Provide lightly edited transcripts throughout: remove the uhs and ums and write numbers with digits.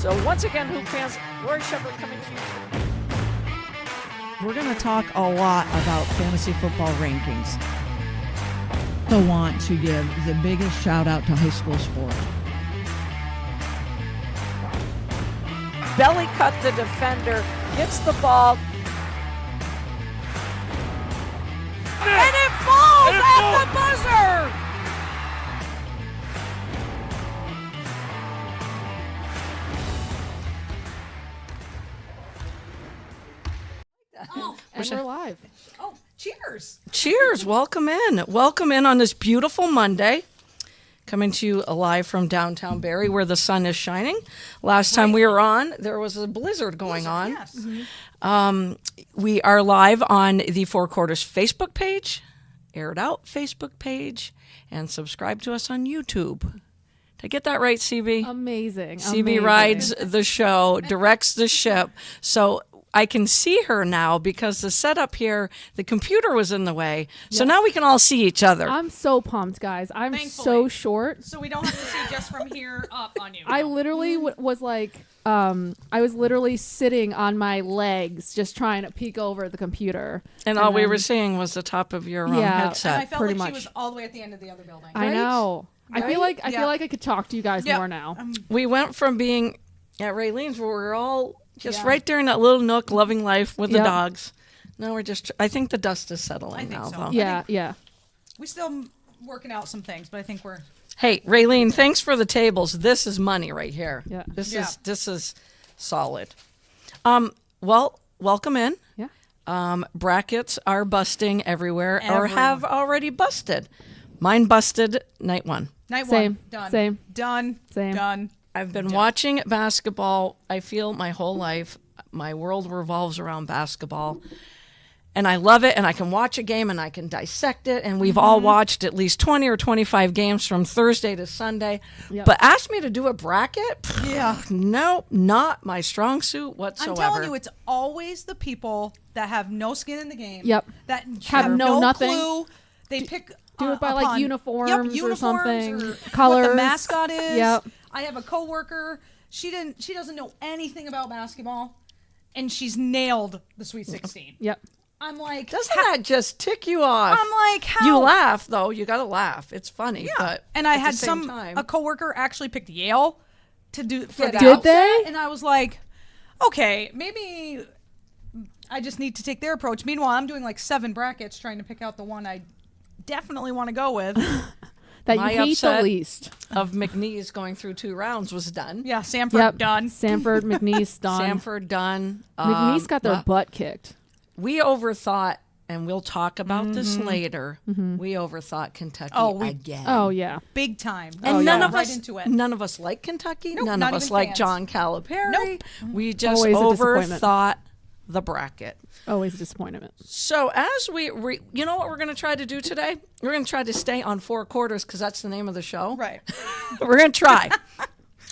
So once again, Hoop fans, Lori Shepard coming to you. We're going to talk a lot about fantasy football rankings. I want to give the biggest shout out to high school sports. Belly cut the defender, gets the ball. And it falls at the buzzer! Oh, And we're live. oh, cheers. Cheers. Welcome in. Welcome in on this beautiful Monday. Coming to you live from downtown Barrie where the sun is shining. Last time we were on, there was a blizzard going on. Yes. We are live on the Four Quarters Facebook page, Air It Out Facebook page, and subscribe to us on YouTube. Did I get that right, CB? Amazing. CB amazing. rides the show, directs the ship. So I can see her now because the setup here, the computer was in the way. So now we can all see each other. I'm so pumped, guys. I'm so Thankfully. short. So we don't have to see just from here up on you. I literally was like, I was literally sitting on my legs just trying to peek over the computer. And all we then- were seeing was the top of your Yeah. and I headset. felt pretty like much. she was all the way at the end of the other building. I know. I feel like I Yeah. feel like I could talk to you guys Yeah. more now. We went from being at Raylene's where we were all just Yeah. right there in that little nook, loving life with the Yep. dogs. Now we're just, I think the dust is settling I think now, so. though. Yeah, yeah. We still working out some things, but I think we're Hey, Raylene, thanks for the tables. This is money right here. Yeah. Yeah. This is solid. Well, welcome in. Yeah. Brackets are busting everywhere or Everyone. have already busted. Mine busted night one. night Same. one done. Same. Done. Same. Done. I've been watching basketball, I feel, my whole life. My world revolves around basketball. And I love it, and I can watch a game, and I can dissect it. And we've all watched at least 20 or 25 games from Thursday to Sunday. Yep. But ask me to do a bracket? Yeah. No, not my strong suit whatsoever. I'm telling you, it's always the people that have no skin in the game. Yep. That Have no nothing. clue. They pick. Do it by, like, upon- uniforms yep, or uniforms something, or what colors. the mascot is. Yep. I have a coworker. She doesn't know anything about basketball, and she's nailed the Sweet 16. Yep. I'm like, Doesn't that just tick you off? I'm like, how? You laugh, though. You got to laugh. It's funny. Yeah. But And I at had the same time, a coworker actually picked Yale to do for the Did outset, they? And I was like, okay, maybe I just need to take their approach. Meanwhile, I'm doing like 7 brackets trying to pick out the one I definitely want to go with. That My you hate upset- the least. of McNeese going through 2 rounds was done. Yeah, Samford Yep. done. Sanford, McNeese, done. Sanford done. McNeese got their well, butt kicked. We overthought, and we'll talk about this later. We overthought Kentucky again. Oh yeah. Big time. And none of right us, into it. none of us like Kentucky. Nope, none not of us even like fans. John Calipari. Nope. We just Always a disappointment. overthought the bracket. Always a disappointment. So as you know what we're going to try to do today? We're going to try to stay on 4 quarters because that's the name of the show. Right. We're going to try.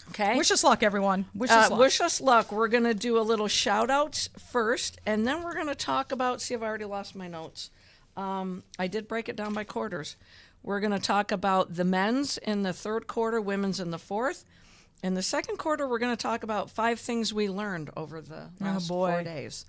Okay. Wish us luck, everyone. Wish us luck. Wish us luck. We're going to do a little shout outs first, and then we're going to talk about, see if I already lost my notes. I did break it down by quarters. We're going to talk about the men's in the 3rd quarter, women's in the 4th. In the 2nd quarter, we're going to talk about 5 things we learned over the last 4 days.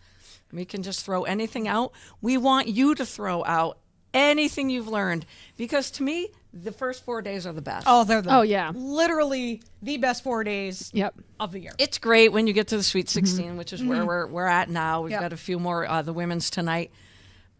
We can just throw anything out. We want you to throw out anything you've learned because to me, the first 4 days are the best. Oh, they're the Oh, yeah. literally the best 4 days Yep. of the year. It's great when you get to the Sweet 16, which is where we're at now. We've Yep. got a few more the women's tonight,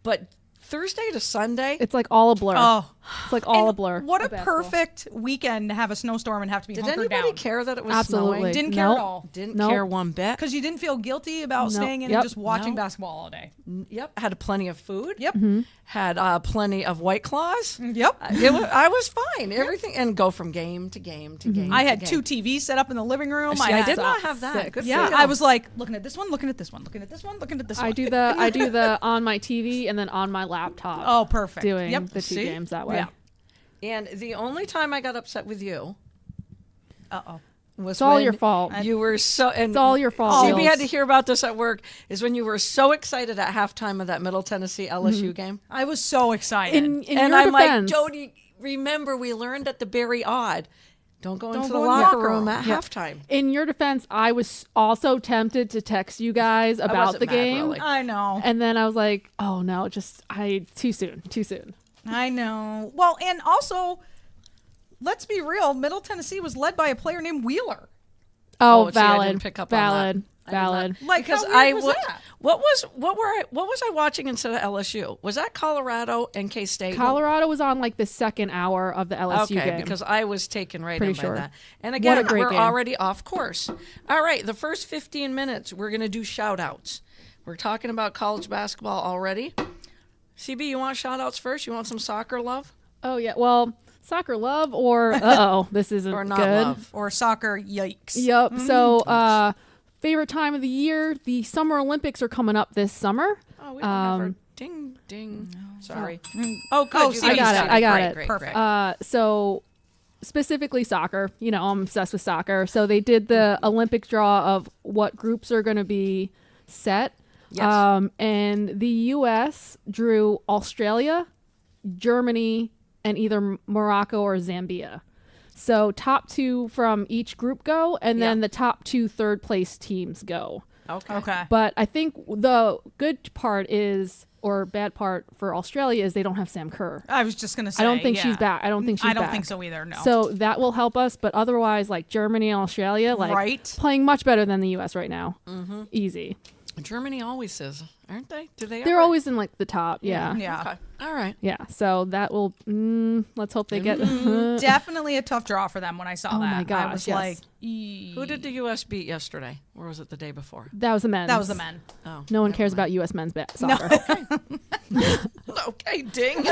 but Thursday to Sunday, It's like all a blur. Oh. It's like all And a blur. What a of basketball. perfect weekend to have a snowstorm and have to be did hunkered anybody down. care that it was Absolutely. snowing? Didn't care Nope. at all. Didn't Nope. care one bit. Because you didn't feel guilty about No. staying in Yep. and just watching No. basketball all day. Yep, had plenty of food. Yep. Had plenty of White Claws. Yep. I was fine. Everything and go from game to game to game. I to had game. 2 TVs set up in the living room. See, I had did not have that. sick. Good Yeah, for you. I was like looking at this one, looking at this one, looking at this one, looking at this one. I do the on my TV and then on my laptop. Oh, perfect. Doing Yep. the 2 See? games that way. Yeah. And the only time I got upset with you Uh-oh. was It's all when your fault. You were so. And It's all your fault. CB had to hear about this at work. Is when you were so excited at halftime of that Middle Tennessee LSU game. I was so excited. In And your I'm defense, like, Jody, remember we learned at the Barry Odd Don't go Don't into go the in the locker locker room room. at halftime. In your defense, I was also tempted to text you guys about wasn't the mad, game. really. I know. And then I was like, oh no, too soon. I know. Well, and also, let's be real. Middle Tennessee was led by a player named Wheeler. Oh, see, I valid. didn't pick up on that. valid. I did not. Valid. Like, Because how weird was wa- that? what was I watching instead of LSU? Was that Colorado and K State? Colorado was on like the second hour of the LSU Okay, game. because I was taken right Pretty in by sure. that. And What again, a great we're game. already off course. All right, the first 15 minutes, we're going to do shout-outs. We're talking about college basketball already. CB, you want shout-outs first? You want some soccer love? Oh yeah. Well, soccer love or uh-oh, this isn't Or not good. love? Or soccer, yikes. Yep. So, favorite time of the year, the Summer Olympics are coming up this summer. Oh, we don't have our ding, ding. Sorry. Oh, Oh, good. You I got it, I got Great, it. Great, Perfect. Great. So specifically soccer, I'm obsessed with soccer. So they did the Olympic draw of what groups are going to be set. Yes. And the U.S. drew Australia, Germany, and either Morocco or Zambia. So top 2 from each group go, and then Yeah. the top 2 third place teams go. Okay. But I think the good part is, or bad part for Australia, is they don't have Sam Kerr. I was just going to say. I don't think yeah. she's back. I don't think she's I don't back. think so either, no. So that will help us, but otherwise, like Germany and Australia, like Right. playing much better than the U.S. right now. Mm-hmm. Easy. Germany always is, aren't they? Do they They're ever? always in like the top. Yeah. yeah. Okay. All right. Yeah. So that will. Let's hope they get. Definitely a tough draw for them when I saw Oh that. my I gosh, was yes. like, Who did the U.S. beat yesterday? Or was it the day before? That was the men's. that was the men. Oh, No one never cares mind. about U.S. men's soccer. Okay, ding.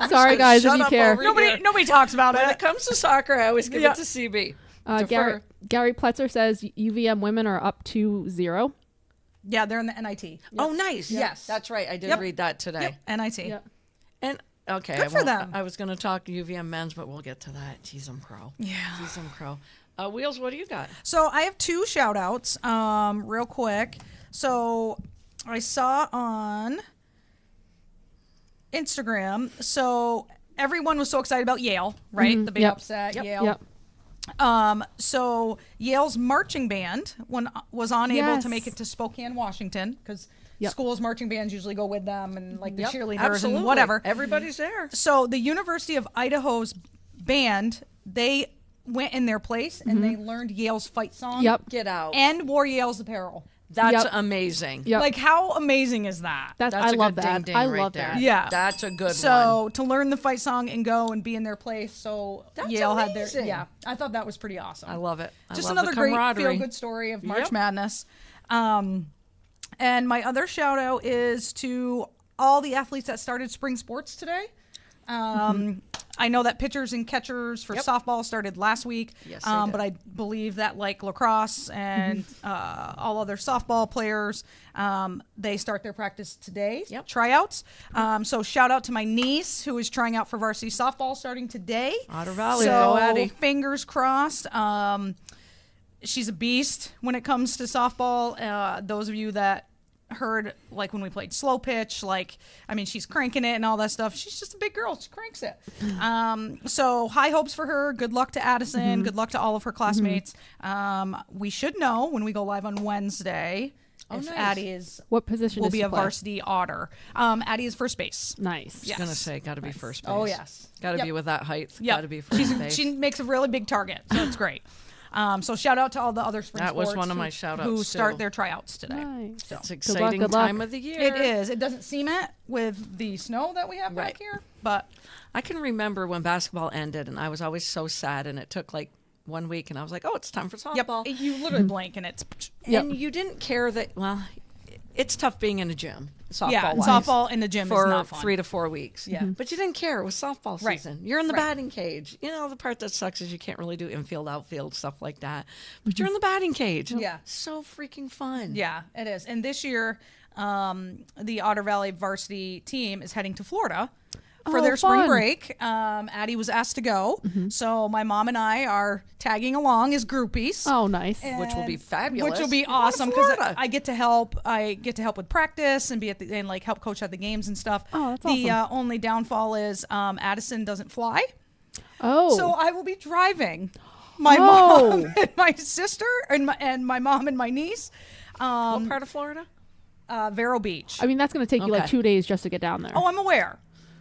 Sorry, guys, if Shut you up care. over Nobody, here. nobody talks about When it. it comes to soccer, I always give Yeah. it to CB. Gary, Defer. Gary Pletzer says UVM women are up 2-0. Yeah, they're in the NIT. Oh, nice. Yes. That's right. I did Yep. read that today. Yep, NIT. Yep. And okay, Good I for won't- them. I was going to talk UVM men's, but we'll get to that. Tease 'em crow. Yeah. Tease 'em crow. Wheels, what do you got? So I have 2 shout outs, real quick. So I saw on Instagram, so everyone was so excited about Yale, right? The big Yep. upset, Yep. Yale. Yep. So Yale's marching band was unable Yes. to make it to Spokane, Washington, because Yep. schools' marching bands usually go with them, and like the Yep, cheerleaders absolutely. and whatever. Everybody's there. So the University of Idaho's band, they went in their place and they learned Yale's fight song. Yep. Get out. And wore Yale's apparel. That's Yep. amazing. Yep. Like, how amazing is that? That's That's I a love good that. ding ding I right love there. that. Yeah. That's a good one. So to learn the fight song and go and be in their place, so That's Yale had their amazing. I thought that was pretty awesome. I love it. I Just love another the great camaraderie. feel good story of March Yep. Madness. And my other shout out is to all the athletes that started spring sports today. I know that pitchers and catchers for Yep. softball started last week, Yes, they did. but I believe that like lacrosse and all other softball players, they start their practice today, Yep. tryouts. So shout out to my niece who is trying out for varsity softball starting today. Otter Valley, So go Addie. fingers crossed. She's a beast when it comes to softball. Those of you that heard like when we played slow pitch, like I mean she's cranking it and all that stuff. She's just a big girl. She cranks it. So high hopes for her. Good luck to Addison. Good luck to all of her classmates. We should know when we go live on Wednesday if nice. Addie is What position will does be she a play? varsity otter. Addie is first base. Nice. Yeah. I was gonna say, got to be first base. Oh, yes. Got to Yep. be with that height. Yeah, Got to be first base. She makes a really big target, so it's great. So shout out to all the other spring That was sports one of who- my shout-outs, who start too. their tryouts today. Nice. It's luck, exciting good luck. time of the year. It is. It doesn't seem it with the snow that we have Right. back here, but I can remember when basketball ended, and I was always so sad, and it took like 1 week, and I was like, oh, it's time for yep, softball. you literally blink and it's And you didn't care that, well, it's tough being in a gym, softball yeah. wise, Softball in the gym for is not fun. 3 to 4 weeks. Yeah. But you didn't care. It was softball Right. season. You're in the Right. batting cage. You know, the part that sucks is you can't really do infield, outfield, stuff like that. But you're in the batting cage. Yeah. So freaking fun. Yeah, it is. And this year, the Otter Valley varsity team is heading to Florida for Oh, their spring fun. break. Addie was asked to go, so my mom and I are tagging along as groupies. Oh, nice. Which will be And- fabulous. Which will be You're going to awesome because Florida. I get to help. I get to help with practice and be at the and like help coach at the games and stuff. Oh, that's the awesome. only downfall is Addison doesn't fly. Oh. So I will be driving my Oh. mom and my sister and my mom and my niece. What part of Florida? Vero Beach. I mean, that's going to take you like Okay. 2 days just to get down there. Oh, I'm aware.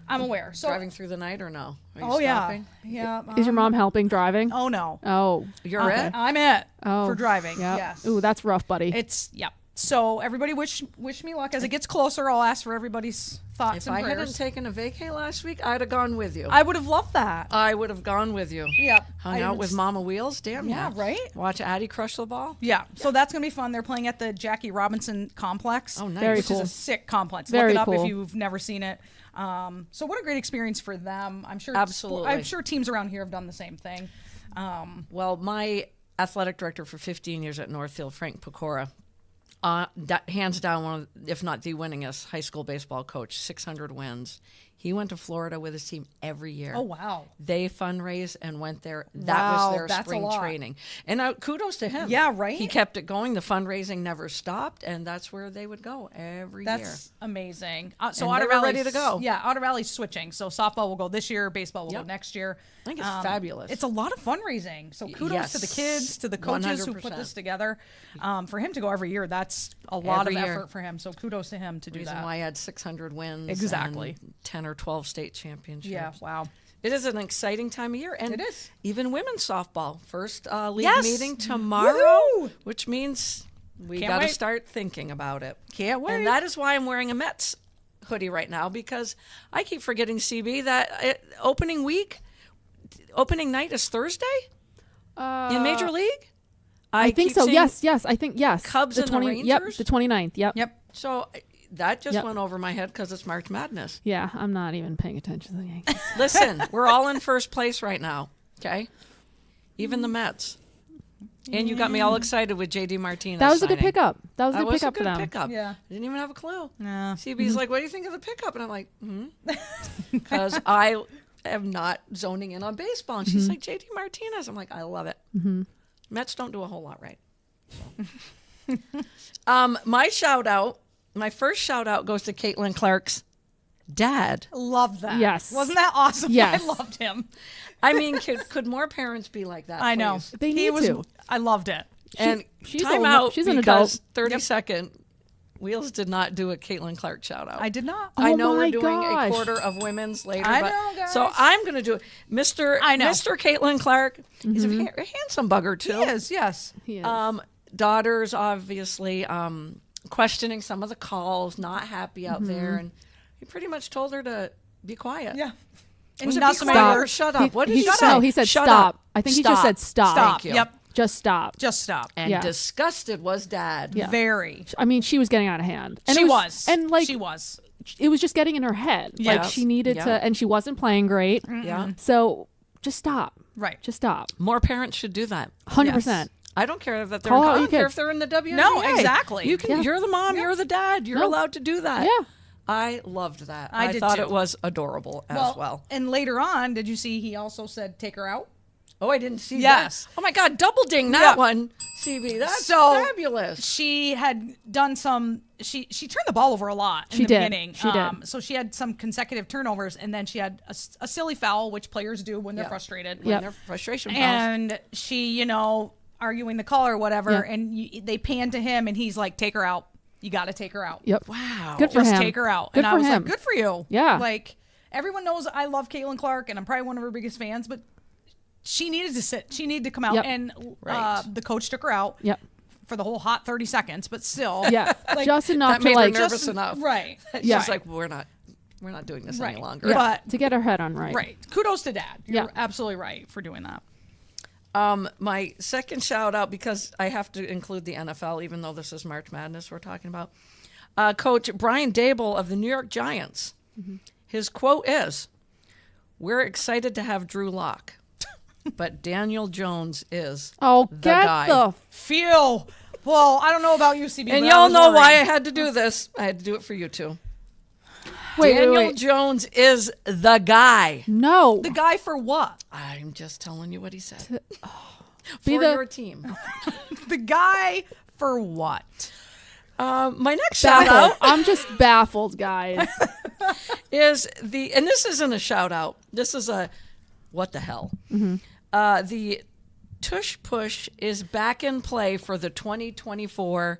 I'm aware. So Driving through the night or no? Are you Oh stopping? yeah. Is your mom helping driving? Oh no. Oh. You're it? I'm it Oh. for driving. Yep. Yes. Ooh, that's rough, buddy. It's yep. So everybody wish me luck. As it gets closer, I'll ask for everybody's thoughts If and I prayers. hadn't taken a vacay last week, I'd have gone with you. I would have loved that. I would have gone with you. Yep. Hung out with Mama Wheels. Damn Yeah, right? Watch Addie crush the ball. Yeah. So that's gonna be fun. They're playing at the Jackie Robinson complex. Oh, nice. Very Which cool. is a sick complex. Very Look it up cool. if you've never seen it. So what a great experience for them. I'm sure. Absolutely. I'm sure teams around here have done the same thing. Well, my athletic director for 15 years at Northfield, Frank Pecora, hands down one of, if not the winningest high school baseball coach, 600 wins. He went to Florida with his team every year. Oh wow. They fundraised and went there. That Wow, was their that's a spring lot. training. And kudos to him. Yeah, right? He kept it going. The fundraising never stopped, and that's where they would go every year. That's amazing. So And Otter they were Valley's ready to go. Yeah, Otter Valley's switching. So softball will go this year, baseball will Yep. go next year. I think it's fabulous. It's a lot of fundraising. So kudos to the Yes. kids, to the coaches who put 100%. this together. For him to go every year, that's a lot Every of year. effort for him. So kudos to him to do Reason that. why I had 600 wins. Exactly. And 10 or 12 state championships. Yeah. Wow. It is an exciting time of year. And It is. Even women's softball. First league Yes. meeting tomorrow, Woohoo! which means we Can't got to wait. start thinking about it. Can't wait. And that is why I'm wearing a Mets hoodie right now, because I keep forgetting, CB, that opening night is Thursday in Major League. I think keep so. seeing- Yes. I think yes. Cubs and the Yep, Rangers? the 29th. Yep. Yep. So that just Yep. went over my head because it's March Madness. Yeah, I'm not even paying attention to the Yankees. Listen, we're all in first place right now, okay? Even the Mets. And you got me all excited with JD Martinez. That was a good signing. pickup. That was a That good was a pickup for good them. pickup. Yeah. I didn't even have a clue. Yeah. CB's like, what do you think of the pickup? And I'm like, because I am not zoning in on baseball. And she's like, JD Martinez. I'm like, I love it. Mets don't do a whole lot right. So. My first shout out goes to Caitlin Clark's dad. Love that. Yes. Wasn't that awesome? Yes. I loved him. I mean, could more parents be like that? I know. please? They need to. I loved it. And she's time a- out she's an because adult. 30-second Wheels did not do a Caitlin Clark shout out. I did not. I Oh know my we're doing gosh. a quarter of women's later, I but know, guys. so I'm going to do it. Mr. I know. Mr. Caitlin Clark, he's a handsome bugger too. He is, yes. He is. Daughters obviously questioning some of the calls, not happy out there, and he pretty much told her to be quiet. Yeah. And Was it not be so quiet many or words. shut up? What did he he said, say? no, he said Shut stop. up. I think he just said stop. Stop. Thank you. Yep. Just stop. Just stop. And Yeah. disgusted was Dad. Yeah. Very. I mean, she was getting out of hand. And She it was. And like, she was. it was just getting in her head. Like Yes. she needed Yeah. to, and she wasn't playing great. Yeah. So just stop. Right. Just stop. More parents should do that. 100%. I don't care that they're. Call I out don't your care kids. if they're in the WNBA. No, exactly. You can. Yeah. You're the mom. You're the dad. You're No. allowed to do that. Yeah. I loved that. I did thought too. it was adorable as well. And later on, did you see he also said take her out? Oh, I didn't see Yes. that. Oh my God, double ding that Yeah. one, CB. That's So- fabulous. She had done some. She turned the ball over a lot in She the did. beginning. She did. So she had some consecutive turnovers, and then she had a silly foul, which players do when they're Yeah. frustrated. When Yep. their frustration fouls. And she, arguing the call or whatever, Yeah. and they pan to him, and he's like, "Take her out. You got to take her out. Yep. Wow. Good for Just him. take her out." Good and I for was him. like, "Good for you." Yeah. Like everyone knows I love Caitlin Clark, and I'm probably one of her biggest fans, but she needed to sit. She needed to come out, Yep. and Right. the coach took her out Yep. for the whole hot 30 seconds, but still, Yeah. Like, just enough that to made her like nervous enough. right? Yeah. She's like, we're not doing this Right. any longer. Yeah. But to get her head on right. right, kudos to Dad. You're Yeah. absolutely right for doing that. My second shout out, because I have to include the NFL, even though this is March Madness we're talking about. Coach Brian Dable of the New York Giants. His quote is, "We're excited to have Drew Lock, but Daniel Jones is Oh, the get guy." the Feel well. I don't know about UCB, And but I y'all was know why I worried. had to do this. I had to do it for you too. wait, Daniel wait. Jones is the guy. No. The guy for what? I'm just telling you what he said. Be For the- your team. The guy for what? My next shout Baffled. out I'm just baffled, guys. is and this isn't a shout out. This is a what the hell? The tush push is back in play for the 2024-25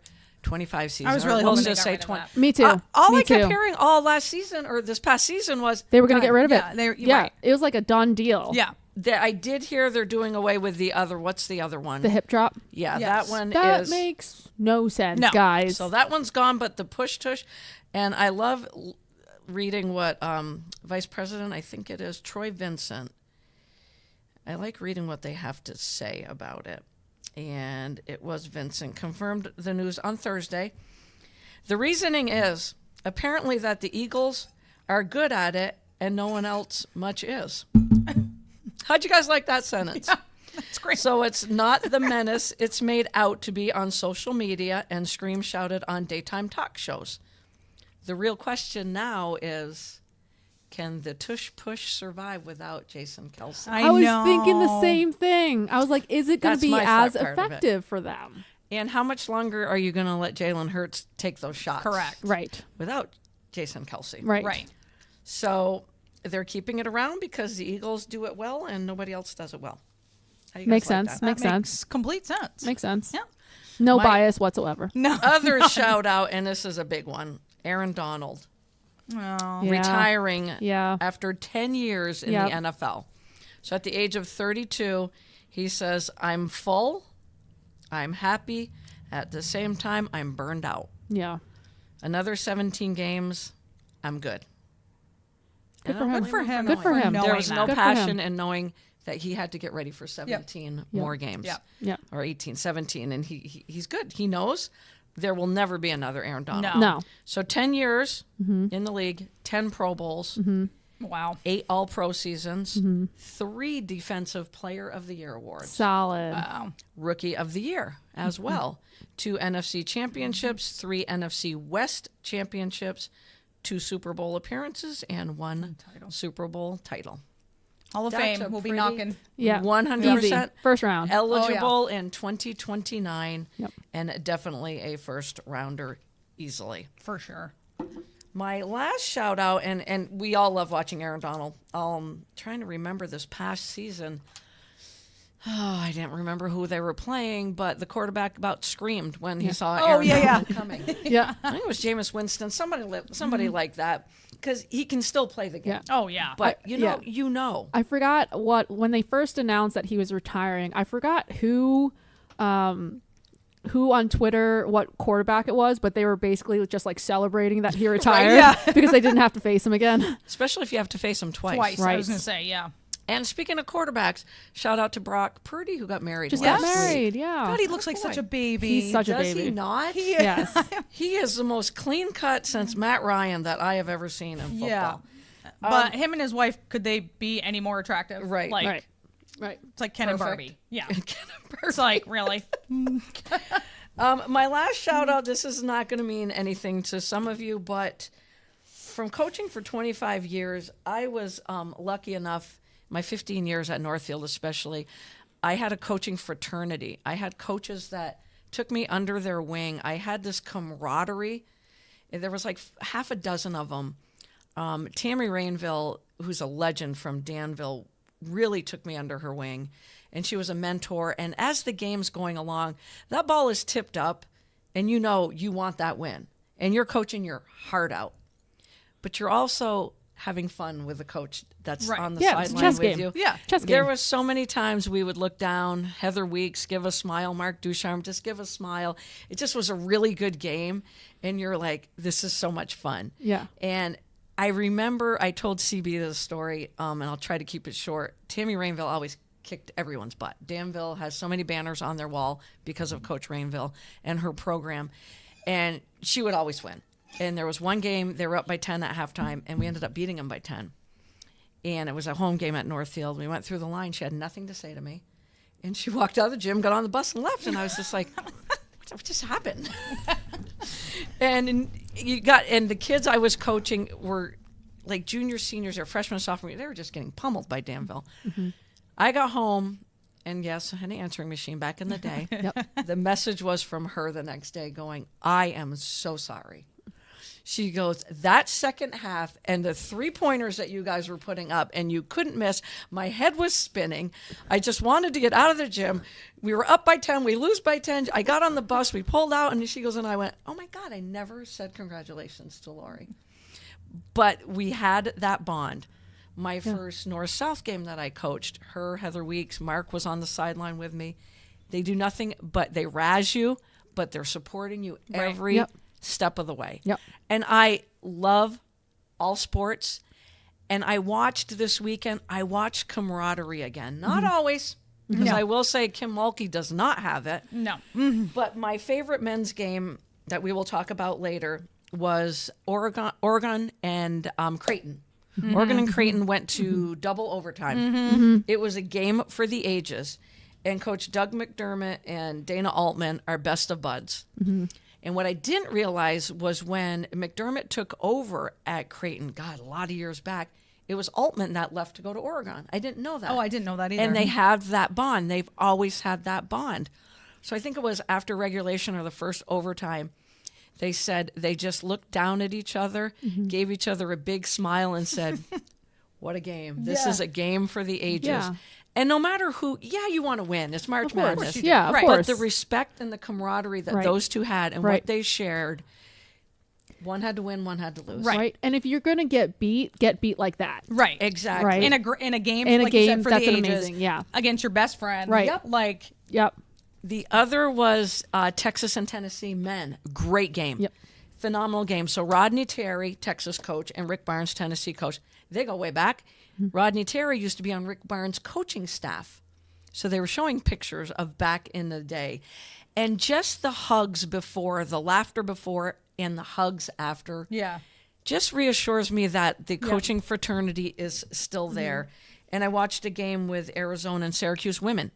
season. I was really Or hoping let's they just got say rid of 20. that. Me too. All Me I kept too. hearing all last season or this past season was They were going to get rid of Yeah, it. yeah, right. It was like a done deal. Yeah. that I did hear they're doing away with the other. What's the other one? The hip drop. Yeah, Yes. that one That is. makes no sense, No. guys. So that one's gone, but the push tush, and I love reading what Vice President, I think it is Troy Vincent. I like reading what they have to say about it, and it was Vincent confirmed the news on Thursday. The reasoning is apparently that the Eagles are good at it, and no one else much is. How'd you guys like that sentence? That's great. So it's not the menace it's made out to be on social media and scream shouted on daytime talk shows. The real question now is, can the tush push survive without Jason Kelsey? I was know. thinking the same thing. I was like, is it going That's to be my as thought part of it. effective for them? And how much longer are you going to let Jalen Hurts take those shots? Correct. Right. Without Jason Kelsey. Right. Right. So they're keeping it around because the Eagles do it well and nobody else does it well. How you guys Makes like sense. that? Makes That sense. complete sense. Makes sense. Yeah. No My- bias whatsoever. No. Other shout out, and this is a big one, Aaron Donald. Oh. Yeah. Retiring Yeah. after 10 years in Yep. the NFL. So at the age of 32, he says, I'm full, I'm happy, at the same time, I'm burned out. Yeah. Another 17 games, I'm good. Good And for I don't him. Good for him. Good for him. knowing There was no that. Good for passion him. in knowing that he had to get ready for 17 more games. Yep. Yeah. Or 18, 17. And he's good. He knows there will never be another Aaron Donald. No. No. So 10 years in the league, 10 Pro Bowls, Wow. 8 All-Pro seasons, 3 Defensive Player of the Year awards, Solid. Wow. Rookie of the Year as well, 2 NFC championships, 3 NFC West championships, 2 Super Bowl appearances, and 1 Super Bowl title. Hall of That's Fame. a We'll be pretty- knocking. Yeah. 100% Easy. First round. eligible in 2029, Yep. and definitely a first rounder easily. For sure. My last shout out, and we all love watching Aaron Donald. Trying to remember this past season. Oh, I didn't remember who they were playing, but the quarterback about screamed when he saw Oh, Aaron yeah, Donald coming. Yeah. I think it was Jameis Winston, somebody like that, because he can still play the game. Yeah. Oh, yeah. But yeah. you know. I forgot when they first announced that he was retiring. I forgot who on Twitter what quarterback it was, but they were basically just like celebrating that he retired yeah. because they didn't have to face him again. Especially if you have to face him twice. Twice. I Right. was going to say, yeah. And speaking of quarterbacks, shout out to Brock Purdy, who got married Just last got week. married. Yeah. God, he looks like boy. such a baby. He's such a Does baby. he not? Yes. He is the most clean cut since Matt Ryan that I have ever seen in football. Yeah. But him and his wife, could they be any more attractive? Right. Like, Right. Right. It's like Ken and Perfect. Barbie. Yeah. It's like, really? My last shout out, this is not going to mean anything to some of you, but from coaching for 25 years, I was lucky enough, my 15 years at Northfield especially, I had a coaching fraternity. I had coaches that took me under their wing. I had this camaraderie. There was like half a dozen of them. Tammy Rainville, who's a legend from Danville, really took me under her wing. And she was a mentor. And as the game's going along, that ball is tipped up, and you know you want that win. And you're coaching your heart out. But you're also having fun with the coach that's Right. on the Yeah, it's a sideline chess with game. you. Yeah. Chess There game. was so many times we would look down, Heather Weeks, give a smile, Mark Ducharme, just give a smile. It just was a really good game. And you're like, this is so much fun. Yeah. And I remember I told CB this story, and I'll try to keep it short. Tammy Rainville always kicked everyone's butt. Danville has so many banners on their wall because of Coach Rainville and her program. And she would always win. And there was one game, they were up by 10 at halftime, and we ended up beating them by 10. And it was a home game at Northfield. We went through the line. She had nothing to say to me. And she walked out of the gym, got on the bus, and left. And I was just like, what just happened? And the kids I was coaching were like juniors, seniors, or freshmen, sophomore year. They were just getting pummeled by Danville. I got home, and yes, an answering machine back in the day. The message was from her the next day going, I am so sorry. She goes, that second half and the 3-pointers that you guys were putting up and you couldn't miss. My head was spinning. I just wanted to get out of the gym. We were up by 10. We lose by 10. I got on the bus. We pulled out and she goes, and I went, oh my God, I never said congratulations to Lori. But we had that bond. My first North-South game that I coached, her, Heather Weeks, Mark was on the sideline with me. They do nothing but they razz you, but they're supporting you every step of the way. Yep. And I love all sports. And I watched this weekend, I watched camaraderie again. Not always, because I will say Kim Mulkey does not have it. No. But my favorite men's game that we will talk about later was Oregon and Creighton. Oregon and Creighton went to double overtime. It was a game for the ages. And Coach Doug McDermott and Dana Altman are best of buds. And what I didn't realize was when McDermott took over at Creighton, God, a lot of years back, it was Altman that left to go to Oregon. I didn't know that. Oh, I didn't know that either. And they have that bond. They've always had that bond. So I think it was after regulation or the first overtime, they said they just looked down at each other, gave each other a big smile and said, what a game. This is a game for the ages. Yeah. And no matter who, you want to win. It's March Madness. Yeah, of Right. course. But the respect and the camaraderie that Right. those two had and Right. what they shared, one had to win, one had to lose. Right. And if you're going to get beat like that. Right. Exactly. Right. In a game, In a like you game, said, for that's the an ages, amazing, yeah. against your best friend. Right. Yep. Like, Yep. The other was Texas and Tennessee men. Great game. Yep. Phenomenal game. So Rodney Terry, Texas coach, and Rick Barnes, Tennessee coach. They go way back. Rodney Terry used to be on Rick Barnes' coaching staff. So they were showing pictures of back in the day. And just the hugs before, the laughter before, and the hugs after. yeah. Just reassures me that the coaching fraternity is still there. And I watched a game with Arizona and Syracuse women.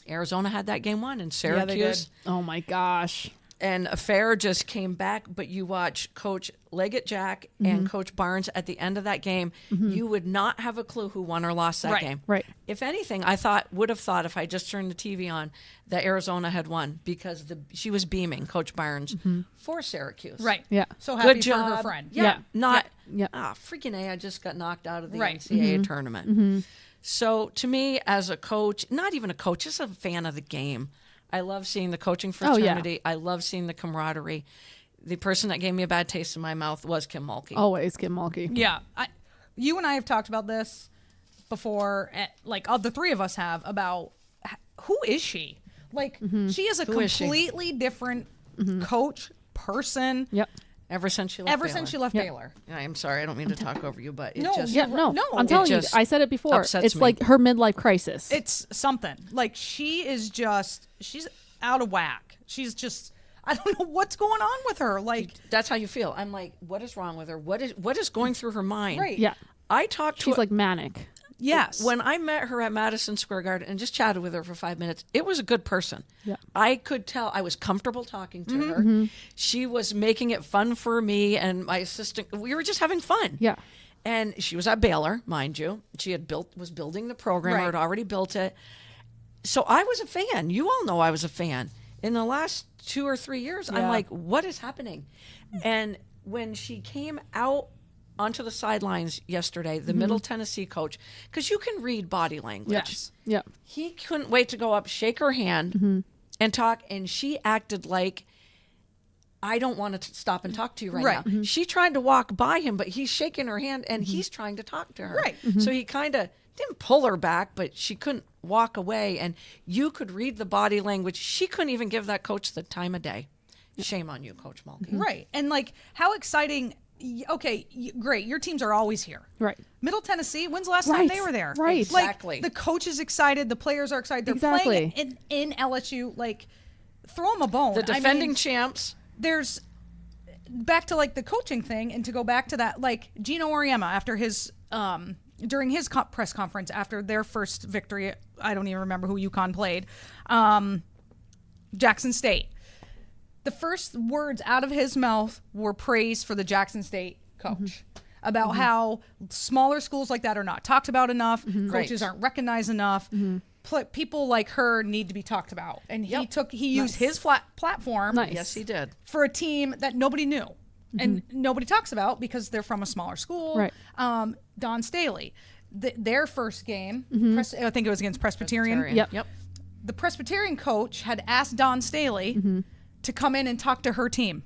Arizona had that game won, and Syracuse they did. Oh my gosh. and Affair just came back. But you watch Coach Leggett Jack and Coach Barnes at the end of that game, you would not have a clue who won or lost that Right. game. Right. If anything, I would have thought if I just turned the TV on that Arizona had won because she was beaming, Coach Barnes, for Syracuse. Right. Yeah. So happy Good for job. her friend. Yeah. Yeah. Not, Yeah. freaking A, I just got knocked out of the Right. NCAA tournament. So to me, as a coach, not even a coach, just a fan of the game, I love seeing the coaching Oh, yeah. fraternity. I love seeing the camaraderie. The person that gave me a bad taste in my mouth was Kim Mulkey. Always Kim Mulkey. Yeah. You and I have talked about this before, like the three of us have, about who is she? Like, she is a Who is she? completely different coach, person, Yep. Ever since she left Baylor. I'm sorry, I don't mean to talk over you, but it No, just... Yeah, no, No, I'm it telling you, just I said it before. upsets It's me. like her midlife crisis. It's something. Like, she's out of whack. She's just, I don't know what's going on with her. Like, That's how you feel. I'm like, what is wrong with her? What is going through her mind? right. yeah, I talked to she's like manic. Yes. When I met her at Madison Square Garden and just chatted with her for 5 minutes, it was a good person. Yeah. I could tell I was comfortable talking to her. She was making it fun for me and my assistant. We were just having fun. Yeah. And she was at Baylor, mind you. She was building the program or Right. had already built it. So I was a fan. You all know I was a fan. In the last 2 or 3 years, I'm Yeah. like, what is happening? And when she came out onto the sidelines yesterday, the Middle Tennessee coach, because you can read body language. Yes. Yeah. He couldn't wait to go up, shake her hand, and talk. And she acted like, I don't want to stop and talk to you right, Right. now. She tried to walk by him, but he's shaking her hand and he's trying to talk to her. Right. So he kind of didn't pull her back, but she couldn't walk away. And you could read the body language. She couldn't even give that coach the time of day. Shame on you, Coach Mulkey. Right. And like, how exciting. Okay, great. Your teams are always here. Right. Middle Tennessee, when's the last time Right. they were there? Right. Exactly. Like, the coach is excited. The players are excited. They're Exactly. playing in LSU. Like, throw them a bone. The defending I mean, champs. there's back to like the coaching thing, and to go back to that, like Gino Auriemma after his during his press conference after their first victory, I don't even remember who UConn played, Jackson State. The first words out of his mouth were praise for the Jackson State coach about how smaller schools like that are not talked about enough, coaches Right. aren't recognized enough. People like her need to be talked about, and he used his platform Nice. Yes, he did. for a team that nobody knew. and nobody talks about because they're from a smaller school. Right. Don Staley, their first game, I think it was against Presbyterian. Yep. The Presbyterian coach had asked Don Staley to come in and talk to her team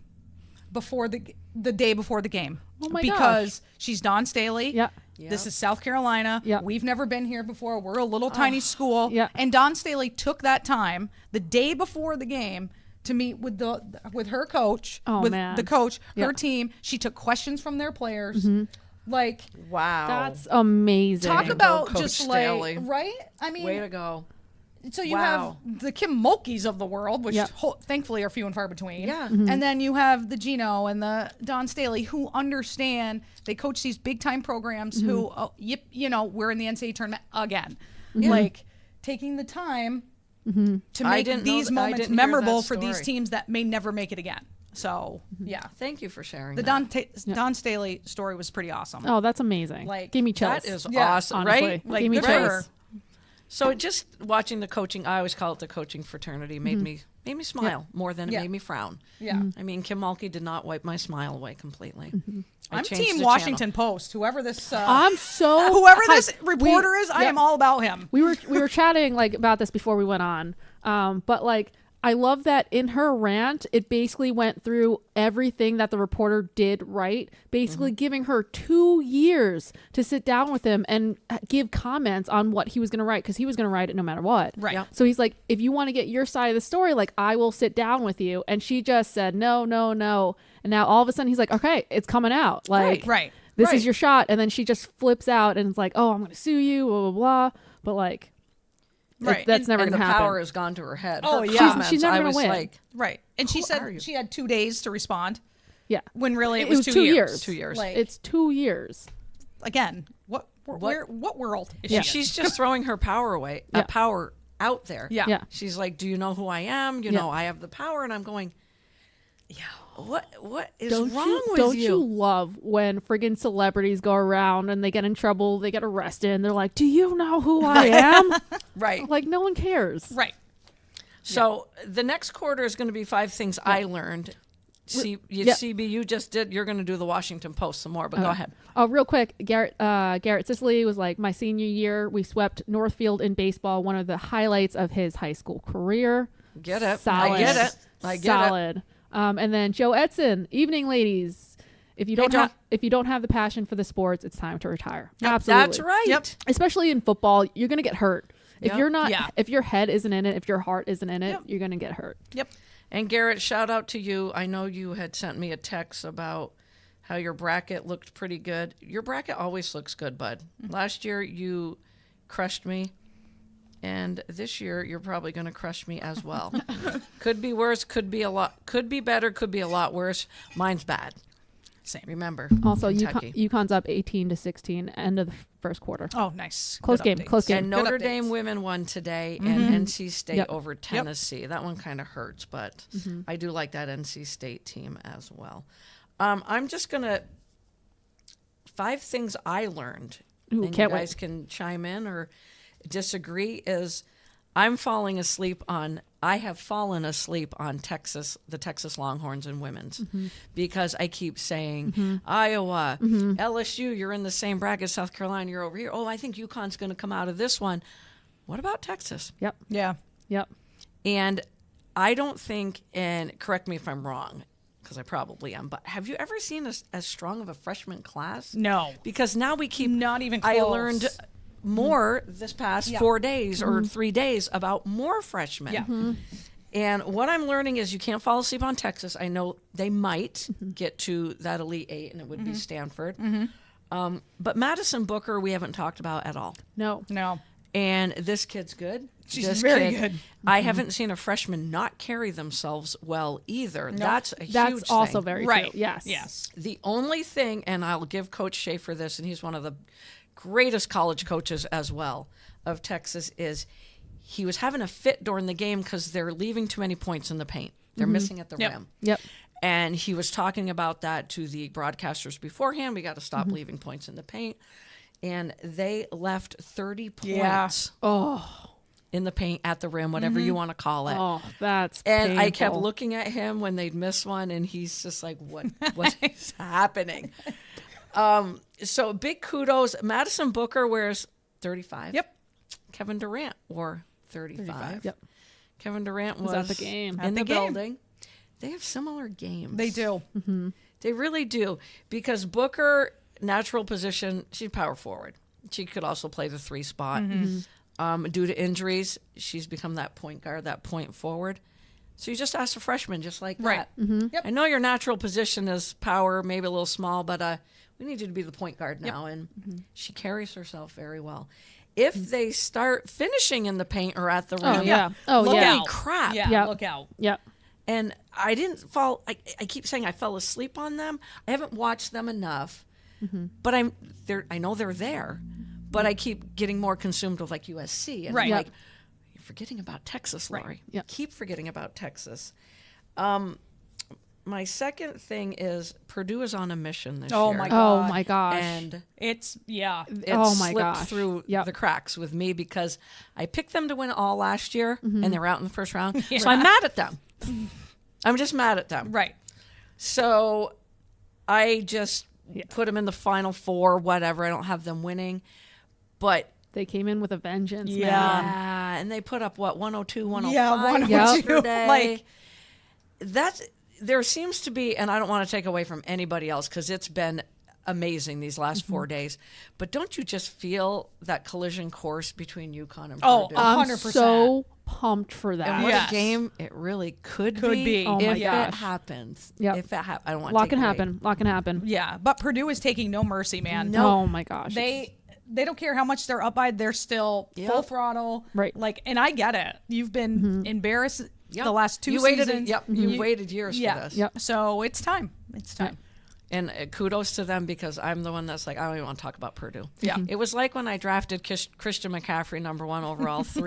before the day before the game. Oh my because she's Don Staley. Yeah. This is South Carolina. Yeah. We've never been here before. We're a little tiny school. Yeah. And Don Staley took that time the day before the game to meet with her coach, Oh, with man. the coach, Yeah. her team. She took questions from their players. Like, Wow. That's amazing. talk about Coach just Staley. like, right? I mean, Way to go. so you Wow. have the Kim Mulkeys of the world, which Yep. thankfully are few and far between. Yeah. And then you have the Gino and the Don Staley who understand. They coach these big time programs who, we're in the NCAA tournament again. Like taking the time to I make didn't know these that- I moments didn't hear memorable that for these story. teams that may never make it again. So, yeah. Thank you for sharing The that. Don Staley story was pretty awesome. Oh, that's amazing. Like, Give me chills. That is Yeah, awesome, honestly. right? Like, Give me good for chills. her. So just watching the coaching, I always call it the coaching fraternity, made me smile more than it Yeah. made me frown. Yeah. I mean, Kim Mulkey did not wipe my smile away completely. I I'm changed Team the Washington Post. Whoever this I'm so whoever this hyped. reporter is, I yeah. am all about him. We were chatting like about this before we went on. But like I love that in her rant, it basically went through everything that the reporter did right, basically giving her 2 years to sit down with him and give comments on what he was going to write, because he was going to write it no matter what. Right. Yep. So he's like, if you want to get your side of the story, like, I will sit down with you. And she just said, no, no, no. And now all of a sudden he's like, okay, it's coming out. Like, Right. this Right. is your shot. And then she just flips out and it's like, oh, I'm going to sue you, blah, blah, blah. But like, Right. that's never And going the to happen. power has gone to her head. Oh, Her yeah. comments, She's never I gonna was win. like, Right. And she Who are said you? she had 2 days to respond Yeah. when really it It was, was 2 2 years. years. 2 years. Like, It's 2 years. again, what world is Yeah. she in? she's just throwing her power away, Yeah. power out there. Yeah. Yeah. She's like, do you know who I am? You Yeah. know, I have the power. And I'm going, yeah, what is Don't wrong with don't you love when friggin' celebrities go around and they get in trouble, they get arrested, and they're like, do you know who I am? Right. Like, no one cares. Right. So the next quarter is going to be 5 things I learned. yeah. CB, you just did. You're going to do the Washington Post some more, but go ahead. Oh, real quick, Garrett Sicily was like, my senior year, we swept Northfield in baseball, one of the highlights of his high school career. Get it. Solid. I get it. I get it. Solid. And then Joe Edson, evening, ladies. If you don't Joe. have the passion for the sports, it's time to retire. Yep, Absolutely. That's right. Yep. Especially in football, you're gonna get hurt. If Yep. you're not, Yeah. if your head isn't in it, if your heart isn't in it, Yep. you're gonna get hurt. Yep. And Garrett, shout out to you. I know you had sent me a text about how your bracket looked pretty good. Your bracket always looks good, bud. Last year you crushed me, and this year you're probably going to crush me as well. Could be worse, could be better, could be a lot worse. Mine's bad. Same. Remember. Also, Kentucky. UConn's up 18-16, end of the first quarter. Oh, nice. Close Good game, close updates. game. And Good Notre updates. Dame women won today, and NC State Yep. over Tennessee. That one kind of hurts, but I do like that NC State team as well. I'm just going to 5 things I learned, Ooh, and can't you wait. guys can chime in or disagree, is I have fallen asleep on the Texas Longhorns and women's, because I keep saying Iowa, LSU, you're in the same bracket, South Carolina, you're over here. Oh, I think UConn's going to come out of this one. What about Texas? Yep. Yeah. Yep. And I don't think, and correct me if I'm wrong, because I probably am, but have you ever seen as strong of a freshman class? No. Because now we keep Not even I close. learned more this past 4 days or 3 days about more freshmen. Yeah. And what I'm learning is you can't fall asleep on Texas. I know they might get to that Elite Eight, and it would be Stanford. But Madison Booker, we haven't talked about at all. No. No. And this kid's good. She's This very kid- good. I haven't seen a freshman not carry themselves well either. That's a huge That's also thing. very Right. true. Yes. Yes. The only thing, and I'll give Coach Schaefer this, and he's one of the greatest college coaches as well of Texas, is he was having a fit during the game because they're leaving too many points in the paint. They're missing at the Yep. rim. Yep. And he was talking about that to the broadcasters beforehand. We got to stop leaving points in the paint. And they left 30 points Yeah. in the paint, at the rim, whatever you want to call it. Oh, that's And I kept painful. looking at him when they'd miss one, and he's just like, what is happening? So big kudos. Madison Booker wears 35. Yep. Kevin Durant wore 35. Yep. Kevin Durant was at the game. in At the the game. building. They have similar games. They do. They really do. Because Booker, natural position, she's power forward. She could also play the 3 spot. Due to injuries, she's become that point guard, that point forward. So you just asked a freshman just like Right. that. Yep. I know your natural position is power, maybe a little small, but we need you to be the point guard now. And she carries herself very well. If they start finishing in the paint or at the rim, Oh, yeah. Oh, Look yeah. out. crap. Yeah, Yep. look out. Yep. And I didn't fall. I keep saying I fell asleep on them. I haven't watched them enough, but I know they're there, but I keep getting more consumed with like USC and Right. I'm Yep. like, you're forgetting about Texas, Right. Lori. Yep. Keep forgetting about Texas. My second thing is Purdue is on a mission this Oh year. my Oh God. my gosh. And It's, yeah. it Oh my slipped gosh. through Yep. the cracks with me because I picked them to win all last year Mm-hmm. and they were out in the first round. So I'm mad at them. I'm just mad at them. Right. So I just put them in the final 4, whatever. I don't have them winning. But They came in with a vengeance. Yeah. Man. yeah, and they put up what 102, 105 Yeah, 102. yesterday. Like- That's there seems to be, and I don't want to take away from anybody else because it's been amazing these last 4 days. But don't you just feel that collision course between UConn and Oh, Purdue? I'm 100%. so pumped for and that. what Yes. a game it really could be. Oh my if it gosh. happens. Yep. If it happens, I don't want to Lot take can away. happen. Lot can happen. Yeah. But Purdue is taking no mercy, man. Oh my gosh. They don't care how much they're up by. They're still full throttle. Right. Like, and I get it. You've been embarrassed Yep. the last 2 you waited, seasons. Yep, you waited years Yeah. for this. Yep. So it's time. It's time. And kudos to them because I'm the one that's like, I don't even want to talk about Purdue. Yeah. It was like when I drafted Christian McCaffrey #1 overall 2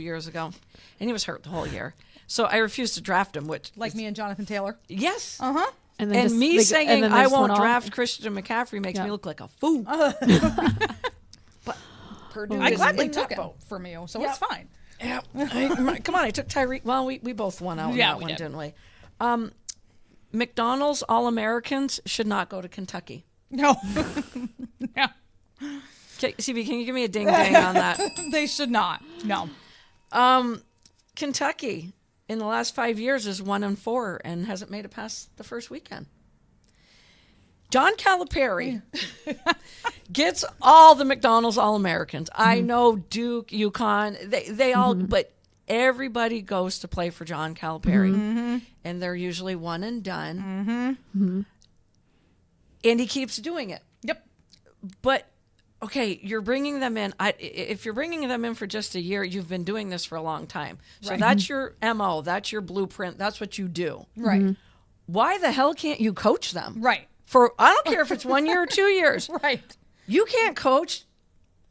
years ago, and he was hurt the whole year. So I refused to draft him, which, Like me and Jonathan Taylor. yes. Uh-huh. and And just- me they- saying and then they I just won't went off. draft Christian McCaffrey makes Yeah. me look like a fool. But Purdue I is gladly in took that it boat. from you, so Yep. it's fine. Yeah. Come on, I took Tyreek. Well, we both won out on Yeah, that we one, did. didn't we? McDonald's All-Americans should not go to Kentucky. No. Yeah. Okay, CB, can you give me a ding-dang on that? They should not. No. Kentucky in the last 5 years is 1-4 and hasn't made it past the first weekend. John Calipari gets all the McDonald's All-Americans. I know Duke, UConn, they all, but everybody goes to play for John Calipari, and they're usually one and done. And he keeps doing it. Yep. But okay, you're bringing them in. If you're bringing them in for just a year, you've been doing this for a long time. So Right. that's your MO. That's your blueprint. That's what you do. Right. Why the hell can't you coach them? Right. For I don't care if it's 1 year or 2 years. Right. You can't coach